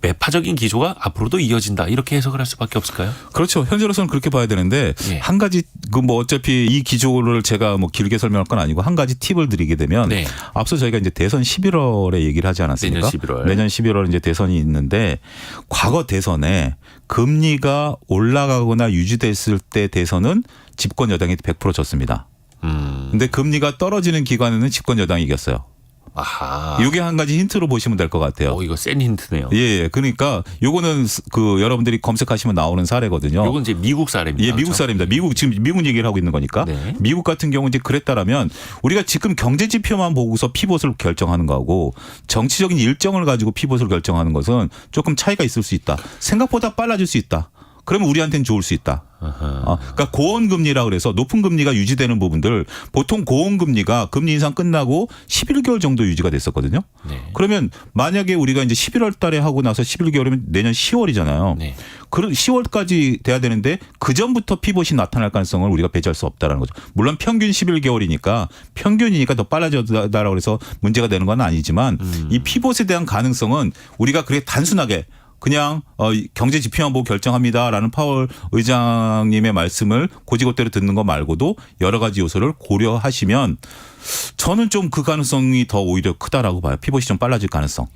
Speaker 2: 매파적인 기조가 앞으로도 이어진다 이렇게 해석을 할 수밖에 없을까요?
Speaker 3: 그렇죠. 현재로서는 그렇게 봐야 되는데
Speaker 2: 예.
Speaker 3: 한 가지 그 뭐 어차피 이 기조를 제가 뭐 길게 설명할 건 아니고 한 가지 팁을 드리게 되면
Speaker 2: 네.
Speaker 3: 앞서 저희가 이제 대선 11월에 얘기를 하지 않았습니까?
Speaker 2: 내년 11월.
Speaker 3: 11월 이제 대선이 있는데 과거 대선에 금리가 올라가거나 유지됐을 때 대선은 집권 여당이 100% 졌습니다. 근데 금리가 떨어지는 기간에는 집권 여당이 이겼어요.
Speaker 2: 아하.
Speaker 3: 이게 한 가지 힌트로 보시면 될 것 같아요.
Speaker 2: 이거 센 힌트네요.
Speaker 3: 예, 그러니까 요거는 그 여러분들이 검색하시면 나오는 사례거든요.
Speaker 2: 이건 이제 미국 사례입니다.
Speaker 3: 예, 미국
Speaker 2: 그렇죠?
Speaker 3: 사례입니다. 지금 미국 얘기를 하고 있는 거니까.
Speaker 2: 네.
Speaker 3: 미국 같은 경우 이제 그랬다라면 우리가 지금 경제 지표만 보고서 피벗을 결정하는 거하고 정치적인 일정을 가지고 피벗을 결정하는 것은 조금 차이가 있을 수 있다. 생각보다 빨라질 수 있다. 그러면 우리한테는 좋을 수 있다. 그러니까 고원금리라 그래서 높은 금리가 유지되는 부분들 보통 고원금리가 금리 인상 끝나고 11개월 정도 유지가 됐었거든요.
Speaker 2: 네.
Speaker 3: 그러면 만약에 우리가 이제 11월 달에 하고 나서 11개월이면 내년 10월이잖아요.
Speaker 2: 네.
Speaker 3: 그런 10월까지 돼야 되는데 그 전부터 피봇이 나타날 가능성을 우리가 배제할 수 없다라는 거죠. 물론 평균 11개월이니까 평균이니까 더 빨라졌다라고 해서 문제가 되는 건 아니지만 이 피봇에 대한 가능성은 우리가 그렇게 단순하게 그냥 경제 지표만 보고 결정합니다라는 파월 의장님의 말씀을 고지고대로 듣는 거 말고도 여러 가지 요소를 고려하시면 저는 좀 그 가능성이 더 오히려 크다라고 봐요. 피벗이 좀 빨라질 가능성.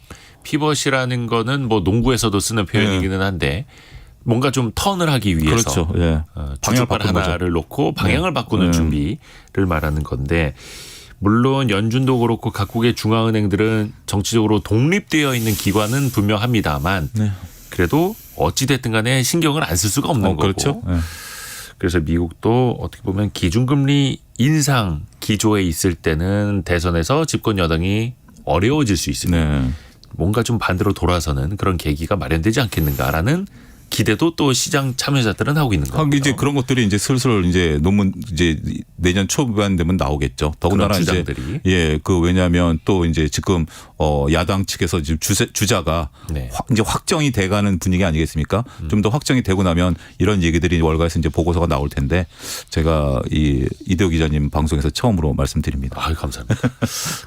Speaker 2: 피벗이라는 거는 뭐 농구에서도 쓰는 표현이기는 한데 뭔가 좀 턴을 하기 위해서
Speaker 3: 그렇죠. 예.
Speaker 2: 주축발 하나를 놓고 방향을 바꾸는 준비를 말하는 건데 물론 연준도 그렇고 각국의 중앙은행들은 정치적으로 독립되어 있는 기관은 분명합니다만 그래도 어찌됐든 간에 신경을 안 쓸 수가 없는 거고
Speaker 3: 그렇죠. 예.
Speaker 2: 그래서 미국도 어떻게 보면 기준금리 인상 기조에 있을 때는 대선에서 집권 여당이 어려워질 수 있습니다.
Speaker 3: 네.
Speaker 2: 뭔가 좀 반대로 돌아서는 그런 계기가 마련되지 않겠는가라는 기대도 또 시장 참여자들은 하고 있는 거죠.
Speaker 3: 이제 그런 것들이 이제 슬슬 이제 논문 이제 내년 초반 되면 나오겠죠. 더군다나 이제
Speaker 2: 주장들이.
Speaker 3: 예, 그 왜냐하면 또 이제 지금 야당 측에서 지금 주자가
Speaker 2: 네.
Speaker 3: 이제 확정이 돼가는 분위기 아니겠습니까? 좀 더 확정이 되고 나면 이런 얘기들이 월가에서 이제 보고서가 나올 텐데 제가 이 이대호 기자님 방송에서 처음으로 말씀드립니다.
Speaker 2: 아, 감사합니다.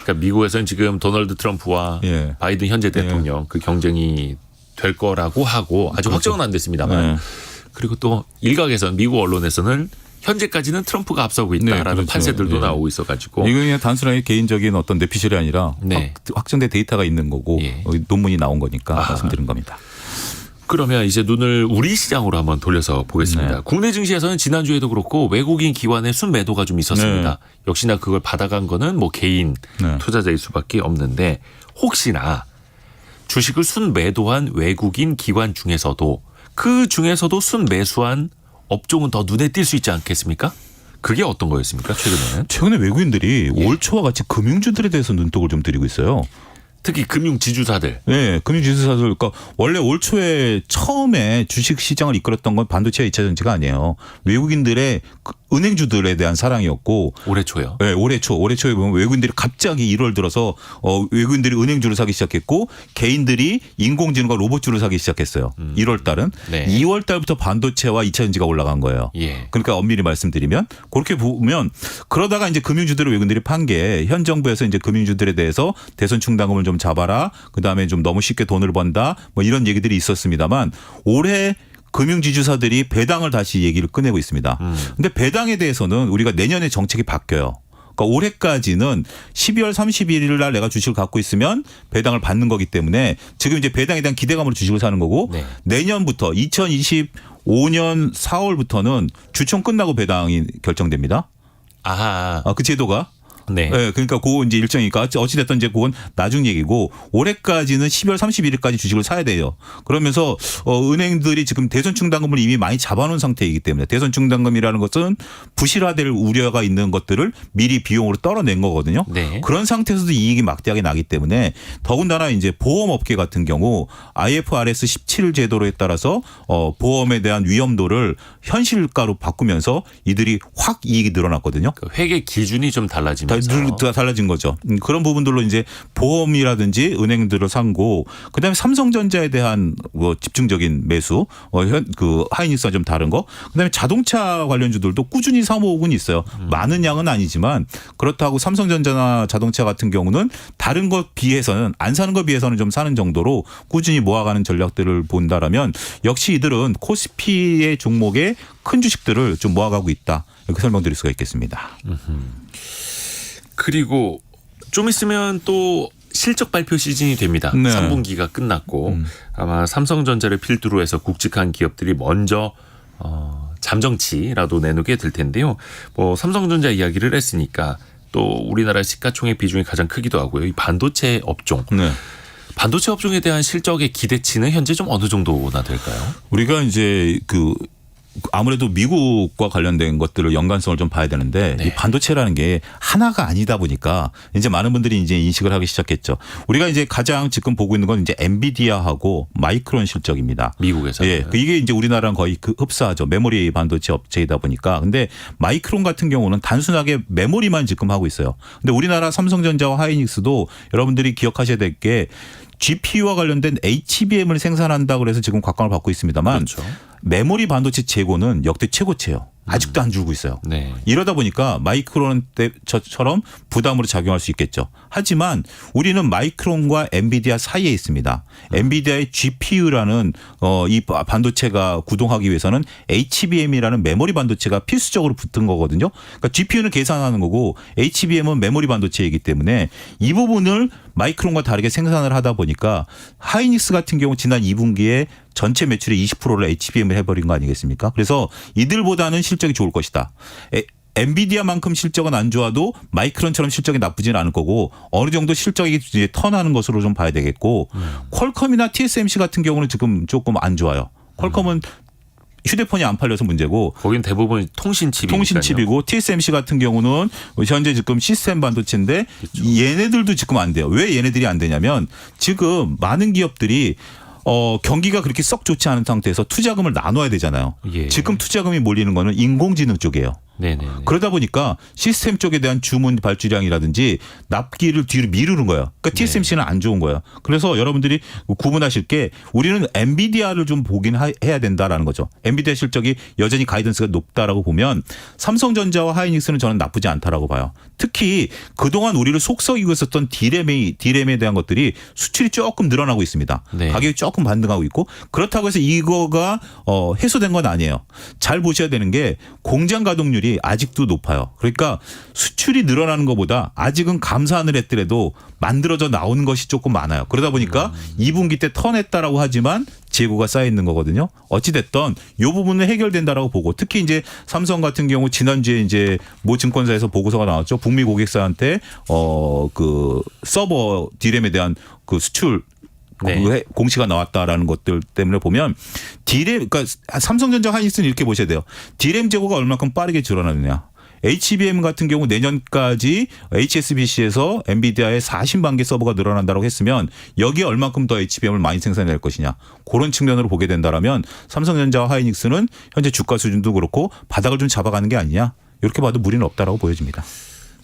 Speaker 2: 그러니까 미국에서는 지금 도널드 트럼프와
Speaker 3: 예.
Speaker 2: 바이든 현재 대통령 그 경쟁이 될 거라고 하고 아직 확정은 안 됐습니다만
Speaker 3: 네.
Speaker 2: 그리고 또 일각에서는 미국 언론에서는 현재까지는 트럼프가 앞서고 있다라는
Speaker 3: 네, 그렇죠.
Speaker 2: 판세들도
Speaker 3: 예.
Speaker 2: 나오고 있어가지고
Speaker 3: 이거 그냥 단순하게 개인적인 어떤 내피셜이 아니라
Speaker 2: 네.
Speaker 3: 확정된 데이터가 있는 거고
Speaker 2: 예.
Speaker 3: 논문이 나온 거니까
Speaker 2: 아하.
Speaker 3: 말씀드린 겁니다.
Speaker 2: 그러면 이제 눈을 우리 시장으로 한번 돌려서 보겠습니다.
Speaker 3: 네.
Speaker 2: 국내 증시에서는 지난주에도 그렇고 외국인 기관의 순매도가 좀 있었습니다. 역시나 그걸 받아간 거는 뭐 개인
Speaker 3: 네.
Speaker 2: 투자자일 수밖에 없는데 혹시나 주식을 순매도한 외국인 기관 중에서도 그 중에서도 순매수한 업종은 더 눈에 띌 수 있지 않겠습니까? 그게 어떤 거였습니까? 최근에는.
Speaker 3: 최근에 외국인들이 올 초와 같이 금융주들에 대해서 눈독을 좀 들이고 있어요.
Speaker 2: 특히 금융지주사들.
Speaker 3: 네, 금융지주사들. 그러니까 원래 올 초에 처음에 주식 시장을 이끌었던 건 반도체와 2차 전지가 아니에요. 외국인들의 은행주들에 대한 사랑이었고
Speaker 2: 올해 초요.
Speaker 3: 네, 올해 초에 보면 외국인들이 갑자기 1월 들어서 외국인들이 은행주를 사기 시작했고 개인들이 인공지능과 로봇주를 사기 시작했어요. 1월 달은.
Speaker 2: 네.
Speaker 3: 2월 달부터 반도체와 2차 전지가 올라간 거예요.
Speaker 2: 예.
Speaker 3: 그러니까 엄밀히 말씀드리면 그렇게 보면 그러다가 이제 금융주들을 외국인들이 판 게 현 정부에서 이제 금융주들에 대해서 대선 충당금을 좀 잡아라. 그다음에 좀 너무 쉽게 돈을 번다. 뭐 이런 얘기들이 있었습니다만 올해 금융지주사들이 배당을 다시 얘기를 꺼내고 있습니다. 근데 배당에 대해서는 우리가 내년에 정책이 바뀌어요. 그러니까 올해까지는 12월 31일 날 내가 주식을 갖고 있으면 배당을 받는 거기 때문에 지금 이제 배당에 대한 기대감으로 주식을 사는 거고
Speaker 2: 네.
Speaker 3: 내년부터 2025년 4월부터는 주총 끝나고 배당이 결정됩니다.
Speaker 2: 아하.
Speaker 3: 그 제도가.
Speaker 2: 네.
Speaker 3: 네, 그러니까 그 이제 일정이니까 어찌됐든 이제 그건 나중 얘기고 올해까지는 12월 31일까지 주식을 사야 돼요. 그러면서 은행들이 지금 대선 충당금을 이미 많이 잡아놓은 상태이기 때문에 대선 충당금이라는 것은 부실화될 우려가 있는 것들을 미리 비용으로 떨어낸 거거든요.
Speaker 2: 네.
Speaker 3: 그런 상태에서도 이익이 막대하게 나기 때문에 더군다나 이제 보험업계 같은 경우 IFRS 17 제도에 따라서 보험에 대한 위험도를 현실가로 바꾸면서 이들이 확 이익이 늘어났거든요.
Speaker 2: 그 회계 기준이 좀 달라집니다. 달라지면서
Speaker 3: 달라진 거죠. 그런 부분들로 이제 보험이라든지 은행들을 산고 그다음에 삼성전자에 대한 뭐 집중적인 매수, 그 하이닉스와 좀 다른 거. 그다음에 자동차 관련주들도 꾸준히 사모으고는 있어요. 많은 양은 아니지만 그렇다고 삼성전자나 자동차 같은 경우는 다른 것 비해서는 안 사는 것 비해서는 좀 사는 정도로 꾸준히 모아가는 전략들을 본다라면 역시 이들은 코스피의 종목에 큰 주식들을 좀 모아가고 있다. 이렇게 설명드릴 수가 있겠습니다.
Speaker 2: 그리고 좀 있으면 또 실적 발표 시즌이 됩니다.
Speaker 3: 네.
Speaker 2: 3분기가 끝났고 아마 삼성전자를 필두로 해서 굵직한 기업들이 먼저 잠정치라도 내놓게 될 텐데요. 뭐 삼성전자 이야기를 했으니까 또 우리나라 시가총액 비중이 가장 크기도 하고요. 이 반도체 업종.
Speaker 3: 네.
Speaker 2: 반도체 업종에 대한 실적의 기대치는 현재 좀 어느 정도나 될까요?
Speaker 3: 우리가 이제 아무래도 미국과 관련된 것들을 연관성을 좀 봐야 되는데
Speaker 2: 네.
Speaker 3: 이 반도체라는 게 하나가 아니다 보니까 이제 많은 분들이 이제 인식을 하기 시작했죠. 우리가 이제 가장 지금 보고 있는 건 이제 엔비디아하고 마이크론 실적입니다.
Speaker 2: 미국에서.
Speaker 3: 예. 이게 이제 우리나라랑 거의 흡사하죠. 메모리 반도체 업체이다 보니까. 근데 마이크론 같은 경우는 단순하게 메모리만 지금 하고 있어요. 근데 우리나라 삼성전자와 하이닉스도 여러분들이 기억하셔야 될 게 GPU와 관련된 HBM을 생산한다고 그래서 지금 각광을 받고 있습니다만
Speaker 2: 그렇죠.
Speaker 3: 메모리 반도체 재고는 역대 최고치예요. 아직도 안 줄고 있어요.
Speaker 2: 네.
Speaker 3: 이러다 보니까 마이크론 때처럼 부담으로 작용할 수 있겠죠. 하지만 우리는 마이크론과 엔비디아 사이에 있습니다. 엔비디아의 GPU라는 이 반도체가 구동하기 위해서는 HBM이라는 메모리 반도체가 필수적으로 붙은 거거든요. 그러니까 GPU는 계산하는 거고 HBM은 메모리 반도체이기 때문에 이 부분을 마이크론과 다르게 생산을 하다 보니까 하이닉스 같은 경우 지난 2분기에 전체 매출의 20%를 HBM을 해버린 거 아니겠습니까? 그래서 이들보다는 실적이 좋을 것이다. 엔비디아만큼 실적은 안 좋아도 마이크론처럼 실적이 나쁘지는 않을 거고 어느 정도 실적이 이제 턴하는 것으로 좀 봐야 되겠고 퀄컴이나 TSMC 같은 경우는 지금 조금 안 좋아요. 퀄컴은 휴대폰이 안 팔려서 문제고
Speaker 2: 거긴 대부분
Speaker 3: 통신칩이고 TSMC 같은 경우는 현재 지금 시스템 반도체인데
Speaker 2: 그렇죠.
Speaker 3: 얘네들도 지금 안 돼요. 왜 얘네들이 안 되냐면 지금 많은 기업들이 경기가 그렇게 썩 좋지 않은 상태에서 투자금을 나눠야 되잖아요.
Speaker 2: 예.
Speaker 3: 지금 투자금이 몰리는 거는 인공지능 쪽이에요.
Speaker 2: 네네.
Speaker 3: 그러다 보니까 시스템 쪽에 대한 주문 발주량이라든지 납기를 뒤로 미루는 거예요. 그러니까 TSMC는 안 좋은 거예요. 그래서 여러분들이 구분하실 게 우리는 엔비디아를 좀 보긴 해야 된다라는 거죠. 엔비디아 실적이 여전히 가이던스가 높다라고 보면 삼성전자와 하이닉스는 저는 나쁘지 않다라고 봐요. 특히 그동안 우리를 속썩이고 있었던 디램에 대한 것들이 수출이 조금 늘어나고 있습니다.
Speaker 2: 네.
Speaker 3: 가격이 조금 반등하고 있고 그렇다고 해서 이거가 해소된 건 아니에요. 잘 보셔야 되는 게 공장 가동률이 아직도 높아요. 그러니까 수출이 늘어나는 것보다 아직은 감산을 했더라도 만들어져 나오는 것이 조금 많아요. 그러다 보니까 2분기 때 턴했다라고 하지만 재고가 쌓여 있는 거거든요. 어찌 됐든 이 부분은 해결된다라고 보고 특히 이제 삼성 같은 경우 지난주에 이제 모 증권사에서 보고서가 나왔죠. 북미 고객사한테 그 서버 디램에 대한 그 수출
Speaker 2: 네.
Speaker 3: 공시가 나왔다라는 것들 때문에 보면 디램, 그러니까 삼성전자 하이닉스는 이렇게 보셔야 돼요. 디램 재고가 얼마큼 빠르게 줄어나느냐. HBM 같은 경우 내년까지 HSBC에서 엔비디아의 40만 개 서버가 늘어난다고 했으면 여기에 얼마큼 더 HBM을 많이 생산할 것이냐. 그런 측면으로 보게 된다라면 삼성전자와 하이닉스는 현재 주가 수준도 그렇고 바닥을 좀 잡아가는 게 아니냐. 이렇게 봐도 무리는 없다라고 보여집니다.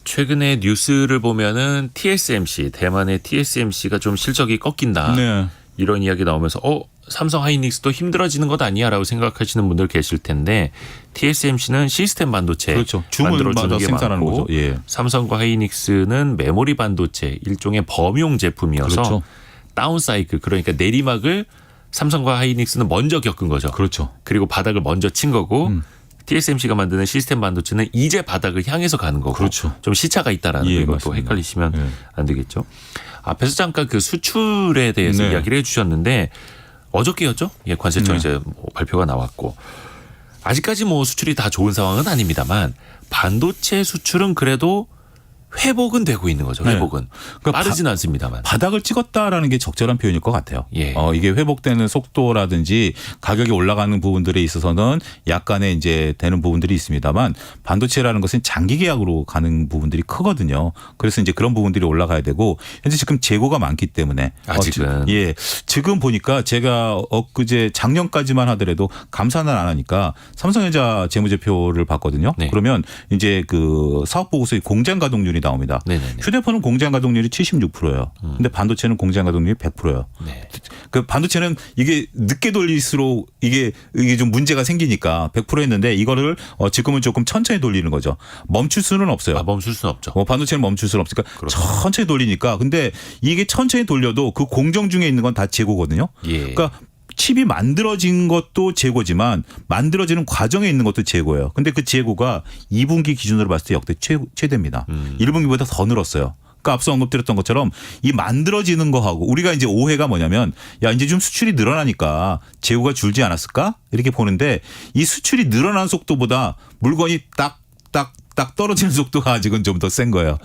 Speaker 2: 최근에 뉴스를 보면은 TSMC, 대만의 TSMC가 좀 실적이 꺾인다.
Speaker 3: 네.
Speaker 2: 이런 이야기 나오면서 삼성 하이닉스도 힘들어지는 것 아니야라고 생각하시는 분들 계실 텐데 TSMC는 시스템 반도체
Speaker 3: 그렇죠.
Speaker 2: 만들어주는
Speaker 3: 주문마다
Speaker 2: 게
Speaker 3: 생산하는
Speaker 2: 많고
Speaker 3: 거죠. 예.
Speaker 2: 삼성과 하이닉스는 메모리 반도체 일종의 범용 제품이어서
Speaker 3: 그렇죠.
Speaker 2: 다운 사이클 그러니까 내리막을 삼성과 하이닉스는 먼저 겪은 거죠.
Speaker 3: 그렇죠.
Speaker 2: 그리고 바닥을 먼저 친 거고 TSMC가 만드는 시스템 반도체는 이제 바닥을 향해서 가는 거고
Speaker 3: 그렇죠.
Speaker 2: 좀 시차가 있다라는
Speaker 3: 예,
Speaker 2: 것도
Speaker 3: 맞습니다.
Speaker 2: 헷갈리시면
Speaker 3: 예.
Speaker 2: 안 되겠죠. 앞에서 잠깐 그 수출에 대해서
Speaker 3: 네.
Speaker 2: 이야기를 해주셨는데 어저께였죠? 예, 관세청
Speaker 3: 네.
Speaker 2: 이제 뭐 발표가 나왔고 아직까지 뭐 수출이 다 좋은 상황은 아닙니다만 반도체 수출은 그래도 회복은 되고 있는 거죠. 회복은
Speaker 3: 그러니까
Speaker 2: 빠르진 않습니다만.
Speaker 3: 바닥을 찍었다라는 게 적절한 표현일 것 같아요.
Speaker 2: 예.
Speaker 3: 이게 회복되는 속도라든지 가격이 올라가는 부분들에 있어서는 약간의 이제 되는 부분들이 있습니다만 반도체라는 것은 장기 계약으로 가는 부분들이 크거든요. 그래서 이제 그런 부분들이 올라가야 되고 현재 지금 재고가 많기 때문에
Speaker 2: 아직은.
Speaker 3: 지금 보니까 제가 엊그제 작년까지만 하더라도 감산을 안 하니까 삼성전자 재무제표를 봤거든요.
Speaker 2: 네.
Speaker 3: 그러면 이제 그 사업 보고서의 공장 가동률이 나옵니다.
Speaker 2: 네네네.
Speaker 3: 휴대폰은 공장 가동률이 76%예요. 근데 반도체는 공장 가동률이 100%예요.
Speaker 2: 네.
Speaker 3: 그 반도체는 이게 늦게 돌릴수록 이게 좀 문제가 생기니까 100% 했는데 이거를 지금은 조금 천천히 돌리는 거죠. 멈출 수는 없어요.
Speaker 2: 멈출 수는 없죠.
Speaker 3: 반도체는 멈출 수는 없으니까
Speaker 2: 그렇죠.
Speaker 3: 천천히 돌리니까. 근데 이게 천천히 돌려도 그 공정 중에 있는 건 다 재고거든요.
Speaker 2: 예.
Speaker 3: 그러니까 칩이 만들어진 것도 재고지만 만들어지는 과정에 있는 것도 재고예요. 근데 그 재고가 2분기 기준으로 봤을 때 역대 최대입니다. 1분기보다 더 늘었어요. 그러니까 앞서 언급드렸던 것처럼 이 만들어지는 거하고 우리가 이제 오해가 뭐냐면 야 이제 좀 수출이 늘어나니까 재고가 줄지 않았을까 이렇게 보는데 이 수출이 늘어난 속도보다 물건이 딱 떨어지는 속도가 아직은 좀 더 센 거예요.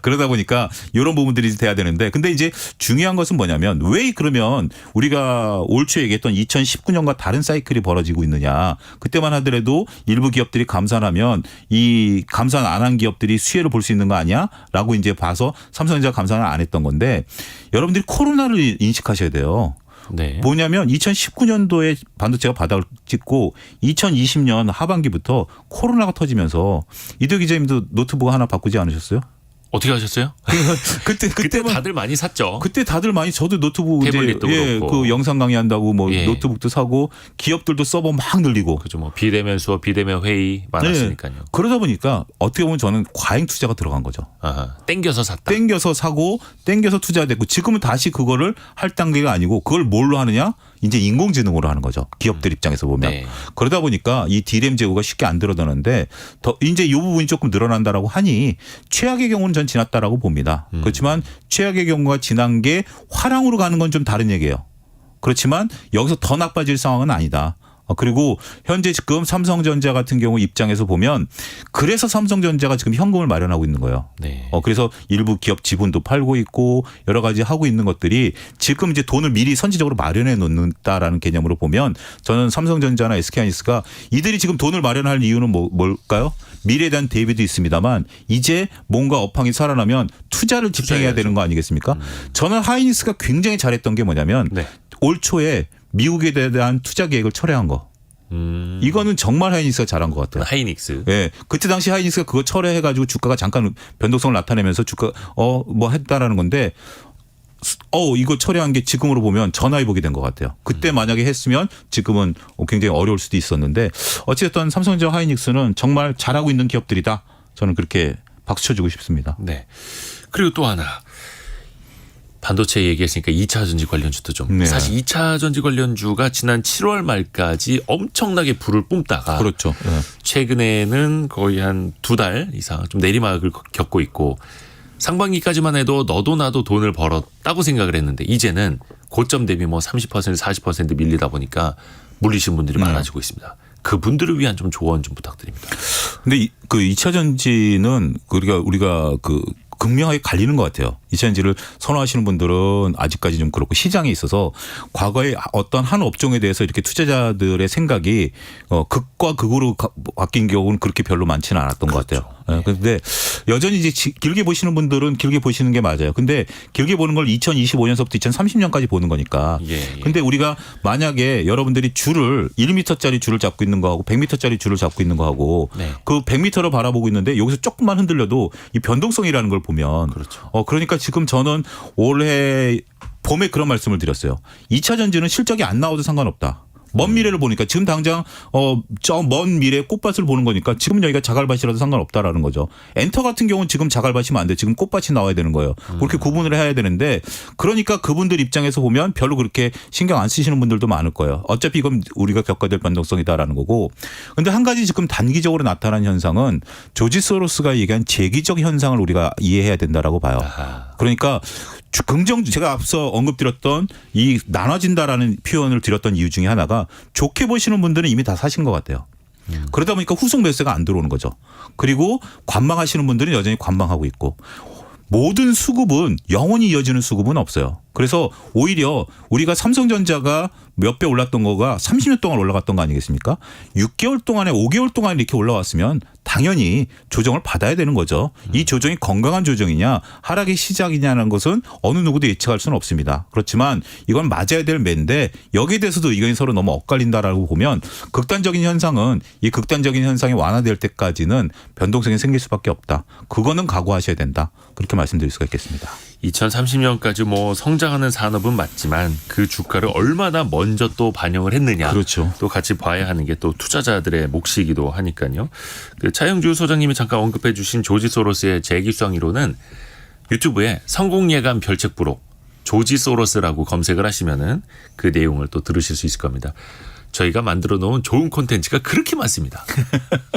Speaker 3: 그러다 보니까 이런 부분들이 돼야 되는데 근데 이제 중요한 것은 뭐냐면 왜 그러면 우리가 올 초에 얘기했던 2019년과 다른 사이클이 벌어지고 있느냐. 그때만 하더라도 일부 기업들이 감산하면 이 감산 안 한 기업들이 수혜를 볼 수 있는 거 아니야? 라고 이제 봐서 삼성전자가 감산을 안 했던 건데 여러분들이 코로나를 인식하셔야 돼요.
Speaker 2: 네.
Speaker 3: 뭐냐면 2019년도에 반도체가 바닥을 찍고 2020년 하반기부터 코로나가 터지면서 이도 기자님도 노트북 하나 바꾸지 않으셨어요?
Speaker 2: 어떻게 하셨어요? 그때
Speaker 3: 그때만
Speaker 2: 다들 많이 샀죠.
Speaker 3: 그때 다들 많이 저도 노트북
Speaker 2: 태블릿도 그렇고.
Speaker 3: 그 영상 강의한다고 뭐
Speaker 2: 예.
Speaker 3: 노트북도 사고 기업들도 서버 막 늘리고
Speaker 2: 그죠. 뭐 비대면 수업, 비대면 회의 많았으니까요.
Speaker 3: 그러다 보니까 어떻게 보면 저는 과잉 투자가 들어간 거죠.
Speaker 2: 땡겨서 샀다.
Speaker 3: 땡겨서 사고 땡겨서 투자됐고 지금은 다시 그거를 할 단계가 아니고 그걸 뭘로 하느냐? 이제 인공지능으로 하는 거죠. 기업들 입장에서 보면.
Speaker 2: 네.
Speaker 3: 그러다 보니까 이 D램 재고가 쉽게 안 늘어나는데 더 이제 이 부분이 조금 늘어난다라고 하니 최악의 경우는 전 지났다라고 봅니다. 그렇지만 최악의 경우가 지난 게 화랑으로 가는 건 좀 다른 얘기예요. 그렇지만 여기서 더 나빠질 상황은 아니다. 그리고 현재 지금 삼성전자 같은 경우 입장에서 보면 그래서 삼성전자가 지금 현금을 마련하고 있는 거예요.
Speaker 2: 네.
Speaker 3: 그래서 일부 기업 지분도 팔고 있고 여러 가지 하고 있는 것들이 지금 이제 돈을 미리 선지적으로 마련해 놓는다라는 개념으로 보면 저는 삼성전자나 SK하이닉스가 이들이 지금 돈을 마련할 이유는 뭘까요? 미래에 대한 대비도 있습니다만 이제 뭔가 업황이 살아나면 투자를 집행해야 되는 거 아니겠습니까? 저는 하이닉스가 굉장히 잘했던 게 뭐냐면
Speaker 2: 네.
Speaker 3: 올 초에 미국에 대한 투자 계획을 철회한 거. 이거는 정말 하이닉스가 잘한 것 같아요.
Speaker 2: 하이닉스.
Speaker 3: 예. 그때 당시 하이닉스가 그거 철회해가지고 주가가 잠깐 변동성을 나타내면서 주가 뭐 했다라는 건데 이거 철회한 게 지금으로 보면 전화위복이 된 것 같아요. 그때 만약에 했으면 지금은 굉장히 어려울 수도 있었는데 어쨌든 삼성전자 하이닉스는 정말 잘하고 있는 기업들이다. 저는 그렇게 박수 쳐주고 싶습니다.
Speaker 2: 네. 그리고 또 하나. 반도체 얘기했으니까 2차 전지 관련주도 좀.
Speaker 3: 네.
Speaker 2: 사실 2차 전지 관련주가 지난 7월 말까지 엄청나게 불을 뿜다가
Speaker 3: 그렇죠. 네.
Speaker 2: 최근에는 거의 한 2달 이상 좀 내리막을 겪고 있고 상반기까지만 해도 너도 나도 돈을 벌었다고 생각을 했는데 이제는 고점 대비 뭐 30% 40% 밀리다 보니까 물리신 분들이 많아지고 있습니다. 그분들을 위한 좀 조언 좀 부탁드립니다.
Speaker 3: 근데 그 2차 전지는 우리가 극명하게 갈리는 것 같아요. 2차 전지를 선호하시는 분들은 아직까지 좀 그렇고 시장에 있어서 과거에 어떤 한 업종에 대해서 이렇게 투자자들의 생각이 극과 극으로 바뀐 경우는 그렇게 별로 많지는 않았던 것 같아요. 그런데 여전히 이제 길게 보시는 분들은 길게 보시는 게 맞아요. 근데 길게 보는 걸 2025년서부터 2030년까지 보는 거니까. 근데 우리가 만약에 여러분들이 줄을 1m짜리 줄을 잡고 있는 거하고 100m짜리 줄을 잡고 있는 거하고 그 100m를 바라보고 있는데 여기서 조금만 흔들려도 이 변동성이라는 걸 보면
Speaker 2: 그렇죠.
Speaker 3: 그러니까 지금 저는 올해 봄에 그런 말씀을 드렸어요. 2차 전지는 실적이 안 나와도 상관없다. 먼 미래를 보니까 지금 당장 저 먼 미래의 꽃밭을 보는 거니까 지금 여기가 자갈밭이라도 상관없다라는 거죠. 엔터 같은 경우는 지금 자갈밭이면 안 돼. 지금 꽃밭이 나와야 되는 거예요. 그렇게 구분을 해야 되는데 그러니까 그분들 입장에서 보면 별로 그렇게 신경 안 쓰시는 분들도 많을 거예요. 어차피 이건 우리가 겪어야 될 변동성이다라는 거고. 그런데 한 가지 지금 단기적으로 나타난 현상은 조지 소로스가 얘기한 재기적 현상을 우리가 이해해야 된다라고 봐요. 그러니까 제가 앞서 언급드렸던 이 나눠진다라는 표현을 드렸던 이유 중에 하나가 좋게 보시는 분들은 이미 다 사신 것 같아요. 그러다 보니까 후속 매수가 안 들어오는 거죠. 그리고 관망하시는 분들은 여전히 관망하고 있고 모든 수급은 영원히 이어지는 수급은 없어요. 그래서 오히려 우리가 삼성전자가 몇 배 올랐던 거가 30년 동안 올라갔던 거 아니겠습니까? 6개월 동안에 5개월 동안 이렇게 올라왔으면 당연히 조정을 받아야 되는 거죠. 이 조정이 건강한 조정이냐 하락의 시작이냐는 것은 어느 누구도 예측할 수는 없습니다. 그렇지만 이건 맞아야 될 매인데 여기에 대해서도 의견이 서로 너무 엇갈린다라고 보면 극단적인 현상은 이 극단적인 현상이 완화될 때까지는 변동성이 생길 수밖에 없다. 그거는 각오하셔야 된다. 그렇게 말씀드릴 수가 있겠습니다.
Speaker 2: 2030년까지 뭐 성장하는 산업은 맞지만 그 주가를 얼마나 먼저 또 반영을 했느냐.
Speaker 3: 그렇죠.
Speaker 2: 또 같이 봐야 하는 게 또 투자자들의 몫이기도 하니까요. 그 차영주 소장님이 잠깐 언급해 주신 조지 소로스의 재기수상 이론은 유튜브에 성공예감 별책부록 조지 소로스라고 검색을 하시면은 그 내용을 또 들으실 수 있을 겁니다. 저희가 만들어 놓은 좋은 콘텐츠가 그렇게 많습니다.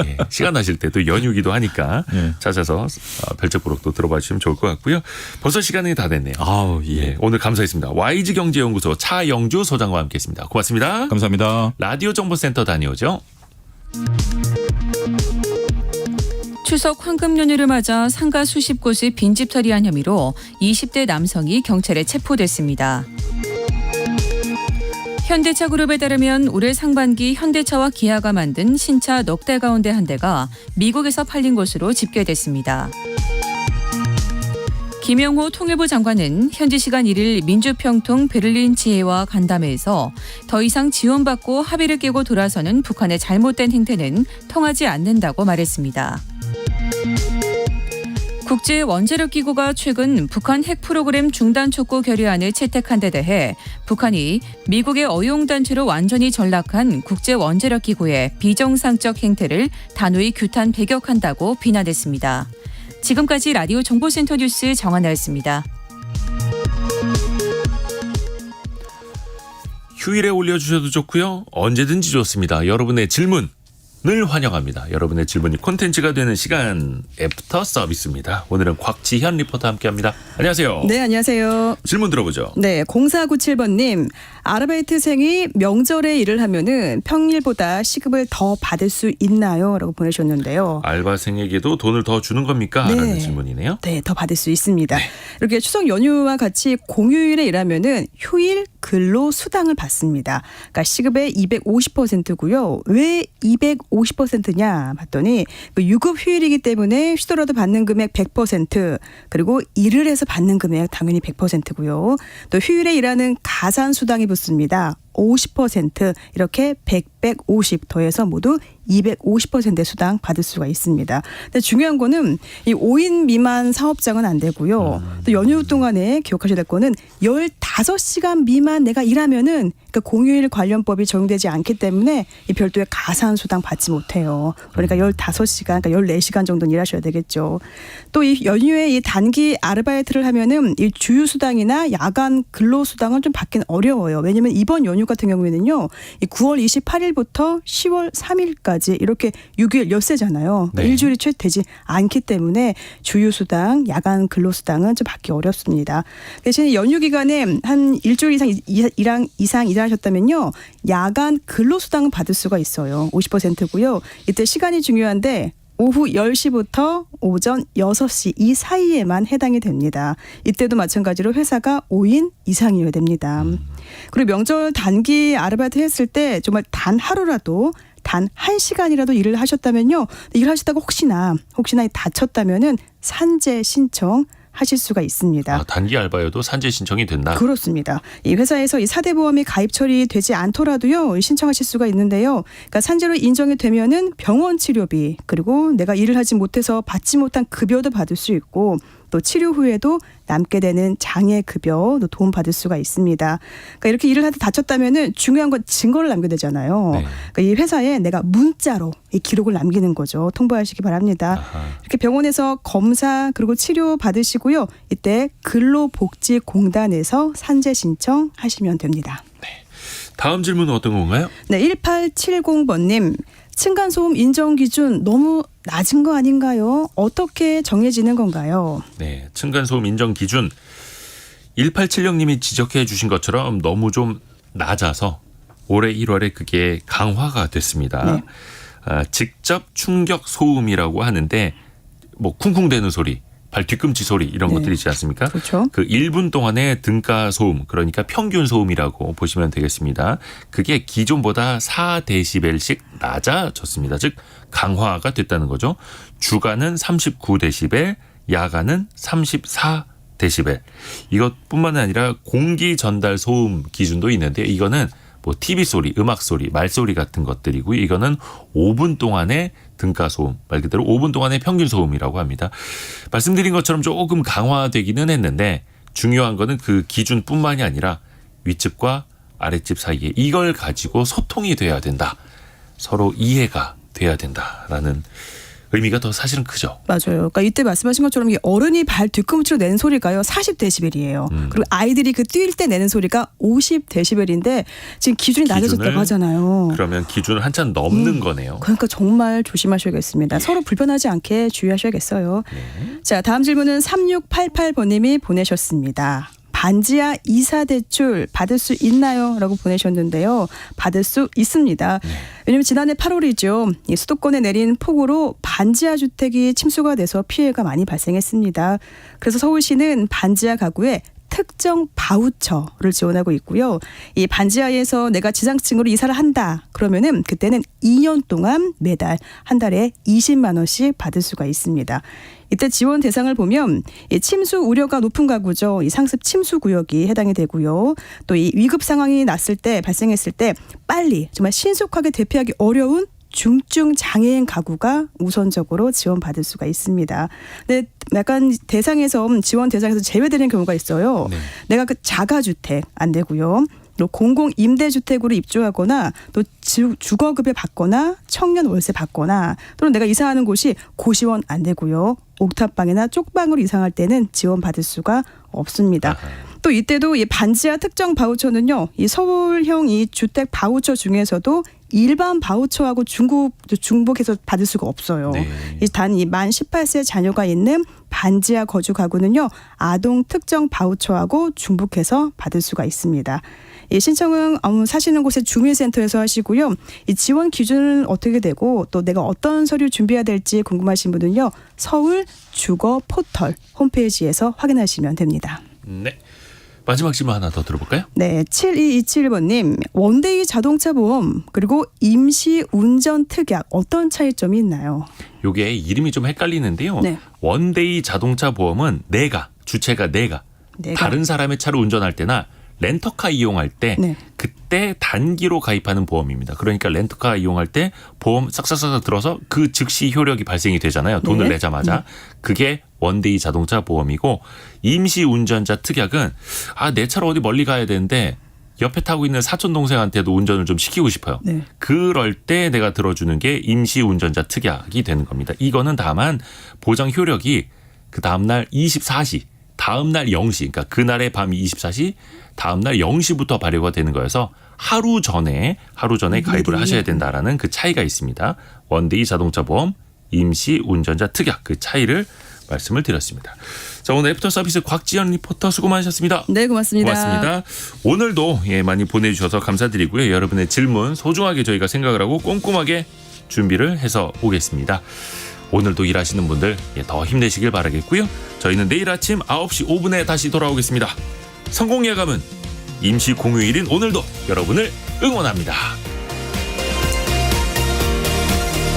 Speaker 2: 예, 시간 나실 때 또 연휴기도 하니까 찾아서 별책부록도 들어봐 주시면 좋을 것 같고요. 벌써 시간이 다 됐네요.
Speaker 3: 아우, 예.
Speaker 2: 예, 오늘 감사했습니다. YG경제연구소 차영주 소장과 함께했습니다. 고맙습니다.
Speaker 3: 감사합니다.
Speaker 2: 라디오 정보센터 다녀오죠.
Speaker 1: 추석 황금 연휴를 맞아 상가 수십 곳을 빈집털이한 혐의로 20대 남성이 경찰에 체포됐습니다. 현대차 그룹에 따르면 올해 상반기 현대차와 기아가 만든 신차 넉 대 가운데 한 대가 미국에서 팔린 것으로 집계됐습니다. 김영호 통일부 장관은 현지 시간 1일 민주평통 베를린 지혜와 간담회에서 더 이상 지원받고 합의를 깨고 돌아서는 북한의 잘못된 행태는 통하지 않는다고 말했습니다. 국제원자력기구가 최근 북한 핵 프로그램 중단 촉구 결의안을 채택한 데 대해 북한이 미국의 어용단체로 완전히 전락한 국제원자력기구의 비정상적 행태를 단호히 규탄 배격한다고 비난했습니다. 지금까지 라디오 정보센터 뉴스 정한나였습니다.
Speaker 2: 휴일에 올려주셔도 좋고요. 언제든지 좋습니다. 여러분의 질문. 늘 환영합니다. 여러분의 질문이 콘텐츠가 되는 시간 애프터 서비스입니다. 오늘은 곽지현 리포터와 함께합니다. 안녕하세요.
Speaker 4: 네, 안녕하세요.
Speaker 2: 질문 들어보죠.
Speaker 4: 네, 0497번님. 아르바이트생이 명절에 일을 하면은 평일보다 시급을 더 받을 수 있나요? 라고 보내셨는데요.
Speaker 2: 알바생에게도 돈을 더 주는 겁니까?
Speaker 4: 네.
Speaker 2: 라는 질문이네요.
Speaker 4: 네, 더 받을 수 있습니다. 이렇게 추석 연휴와 같이 공휴일에 일하면은 휴일 근로 수당을 받습니다. 그러니까 시급의 250%고요. 왜 250%냐 봤더니 그 유급 휴일이기 때문에 쉬더라도 받는 금액 100%, 그리고 일을 해서 받는 금액 당연히 100%고요. 또 휴일에 일하는 가산 수당이 붙습니다. 50% 이렇게 100, 150 더해서 모두 250%의 수당 받을 수가 있습니다. 근데 중요한 거는 이 5인 미만 사업장은 안 되고요. 또 연휴 동안에 기억하셔야 될 거는 15시간 미만 내가 일하면은 그러니까 공휴일 관련법이 적용되지 않기 때문에 이 별도의 가산 수당 받지 못해요. 그러니까 15시간, 그러니까 14시간 정도는 일하셔야 되겠죠. 또 이 연휴에 이 단기 아르바이트를 하면은 이 주휴 수당이나 야간 근로 수당은 좀 받긴 어려워요. 왜냐면 이번 연휴 같은 경우에는요, 이 9월 28일부터 10월 3일까지 이렇게 6일 엿새잖아요.
Speaker 2: 네.
Speaker 4: 일주일이 채 되지 않기 때문에 주휴 수당, 야간 근로 수당은 좀 받기 어렵습니다. 대신 연휴 기간에 한 일주일 이상 일하셨다면요, 야간 근로 수당은 받을 수가 있어요. 50%고요. 이때 시간이 중요한데 오후 10시부터 오전 6시 이 사이에만 해당이 됩니다. 이때도 마찬가지로 회사가 5인 이상이어야 됩니다. 그리고 명절 단기 아르바이트 했을 때 정말 단 하루라도 단 1시간이라도 일을 하셨다면요, 일하시다가 혹시나 다쳤다면은 산재 신청 하실 수가 있습니다.
Speaker 2: 단기 알바여도 산재 신청이 된다.
Speaker 4: 그렇습니다. 이 회사에서 이 사대보험이 가입 처리되지 않더라도요, 신청하실 수가 있는데요. 그러니까 산재로 인정이 되면은 병원 치료비, 그리고 내가 일을 하지 못해서 받지 못한 급여도 받을 수 있고, 또 치료 후에도 남게 되는 장애 급여도 도움 받을 수가 있습니다. 그러니까 이렇게 일을 하다 다쳤다면은 중요한 건 증거를 남겨야 되잖아요.
Speaker 2: 네.
Speaker 4: 그러니까 이 회사에 내가 문자로 이 기록을 남기는 거죠. 통보하시기 바랍니다.
Speaker 2: 아하.
Speaker 4: 이렇게 병원에서 검사 그리고 치료 받으시고요. 이때 근로복지공단에서 산재 신청하시면 됩니다.
Speaker 2: 다음 질문은 어떤 건가요?
Speaker 4: 네, 1870번님. 층간소음 인정 기준 너무 낮은 거 아닌가요? 어떻게 정해지는 건가요?
Speaker 2: 네, 층간소음 인정 기준 1876님이 지적해 주신 것처럼 너무 좀 낮아서 올해 1월에 그게 강화가 됐습니다.
Speaker 4: 네.
Speaker 2: 직접 충격 소음이라고 하는데 뭐 쿵쿵대는 소리, 발 뒤꿈치 소리 이런
Speaker 4: 네.
Speaker 2: 것들이 있지 않습니까?
Speaker 4: 그렇죠.
Speaker 2: 그 1분 동안의 등가 소음, 그러니까 평균 소음이라고 보시면 되겠습니다. 그게 기존보다 4데시벨씩 낮아졌습니다. 즉 강화가 됐다는 거죠. 주간은 39데시벨, 야간은 34데시벨. 이것뿐만 아니라 공기 전달 소음 기준도 있는데 이거는 뭐 TV 소리, 음악 소리, 말소리 같은 것들이고요. 이거는 5분 동안의 등가 소음, 말 그대로 5분 동안의 평균 소음이라고 합니다. 말씀드린 것처럼 조금 강화되기는 했는데 중요한 거는 그 기준뿐만이 아니라 윗집과 아랫집 사이에 이걸 가지고 소통이 돼야 된다. 서로 이해가 돼야 된다라는 의미가 더 사실은 크죠.
Speaker 4: 맞아요. 그러니까 이때 말씀하신 것처럼 이 어른이 발 뒤꿈치로 내는 소리가요 40데시벨이에요. 그리고 아이들이 그 뛸 때 내는 소리가 50데시벨인데 지금 기준이 낮아졌다고 하잖아요.
Speaker 2: 그러면 기준을 한참 넘는 거네요.
Speaker 4: 그러니까 정말 조심하셔야겠습니다. 서로 불편하지 않게 주의하셔야겠어요. 자, 다음 질문은 3688번님이 보내셨습니다. 반지하 이사 대출 받을 수 있나요? 라고 보내셨는데요. 받을 수 있습니다. 왜냐하면 지난해 8월이죠. 이 수도권에 내린 폭우로 반지하 주택이 침수가 돼서 피해가 많이 발생했습니다. 그래서 서울시는 반지하 가구에 특정 바우처를 지원하고 있고요. 이 반지하에서 내가 지상층으로 이사를 한다. 그러면은 그때는 2년 동안 매달 한 달에 20만 원씩 받을 수가 있습니다. 이때 지원 대상을 보면 이 침수 우려가 높은 가구죠. 이 상습 침수 구역이 해당이 되고요. 또 이 위급 상황이 났을 때 발생했을 때 빨리 정말 신속하게 대피하기 어려운 중증 장애인 가구가 우선적으로 지원받을 수가 있습니다. 근데 약간 지원 대상에서 제외되는 경우가 있어요.
Speaker 2: 네.
Speaker 4: 내가 그 자가주택 안 되고요. 또 공공 임대주택으로 입주하거나 또 주거급여 받거나 청년 월세 받거나 또는 내가 이사하는 곳이 고시원 안 되고요. 옥탑방이나 쪽방으로 이사할 때는 지원받을 수가 없습니다.
Speaker 2: 아하.
Speaker 4: 또 이때도 이 반지하 특정 바우처는요. 이 서울형 이 주택 바우처 중에서도 일반 바우처하고 중복해서 받을 수가 없어요.
Speaker 2: 네.
Speaker 4: 단 이 만 18세 자녀가 있는 반지하 거주 가구는요. 아동 특정 바우처하고 중복해서 받을 수가 있습니다. 이 신청은 사시는 곳의 주민센터에서 하시고요. 이 지원 기준은 어떻게 되고 또 내가 어떤 서류 준비해야 될지 궁금하신 분은요. 서울 주거 포털 홈페이지에서 확인하시면 됩니다.
Speaker 2: 네. 마지막 질문 하나 더 들어볼까요?
Speaker 4: 네, 7227번님. 원데이 자동차 보험 그리고 임시 운전 특약 어떤 차이점이 있나요?
Speaker 2: 요게 이름이 좀 헷갈리는데요.
Speaker 4: 네.
Speaker 2: 원데이 자동차 보험은 주체가 내가 다른 사람의 차를 운전할 때나 렌터카 이용할 때
Speaker 4: 네.
Speaker 2: 그때 단기로 가입하는 보험입니다. 그러니까 렌터카 이용할 때 보험 싹싹싹 들어서 그 즉시 효력이 발생이 되잖아요. 돈을
Speaker 4: 네.
Speaker 2: 내자마자. 그게 원데이 자동차 보험이고 임시 운전자 특약은 내 차로 어디 멀리 가야 되는데 옆에 타고 있는 사촌 동생한테도 운전을 좀 시키고 싶어요.
Speaker 4: 네.
Speaker 2: 그럴 때 내가 들어주는 게 임시 운전자 특약이 되는 겁니다. 이거는 다만 보장 효력이 그 다음날 24시 다음날 0시, 그러니까 그날의 밤 24시, 다음날 0시부터 발효가 되는 거여서 하루 전에 가입을 하셔야 된다라는 그 차이가 있습니다. 원데이 자동차 보험, 임시 운전자 특약 그 차이를 말씀을 드렸습니다. 자, 오늘 애프터 서비스 곽지연 리포터 수고 많으셨습니다.
Speaker 4: 네, 고맙습니다.
Speaker 2: 고맙습니다. 오늘도 많이 보내주셔서 감사드리고요. 여러분의 질문 소중하게 저희가 생각을 하고 꼼꼼하게 준비를 해서 오겠습니다. 오늘도 일하시는 분들 더 힘내시길 바라겠고요. 저희는 내일 아침 9시 5분에 다시 돌아오겠습니다. 성공예감은 임시 공휴일인 오늘도 여러분을 응원합니다.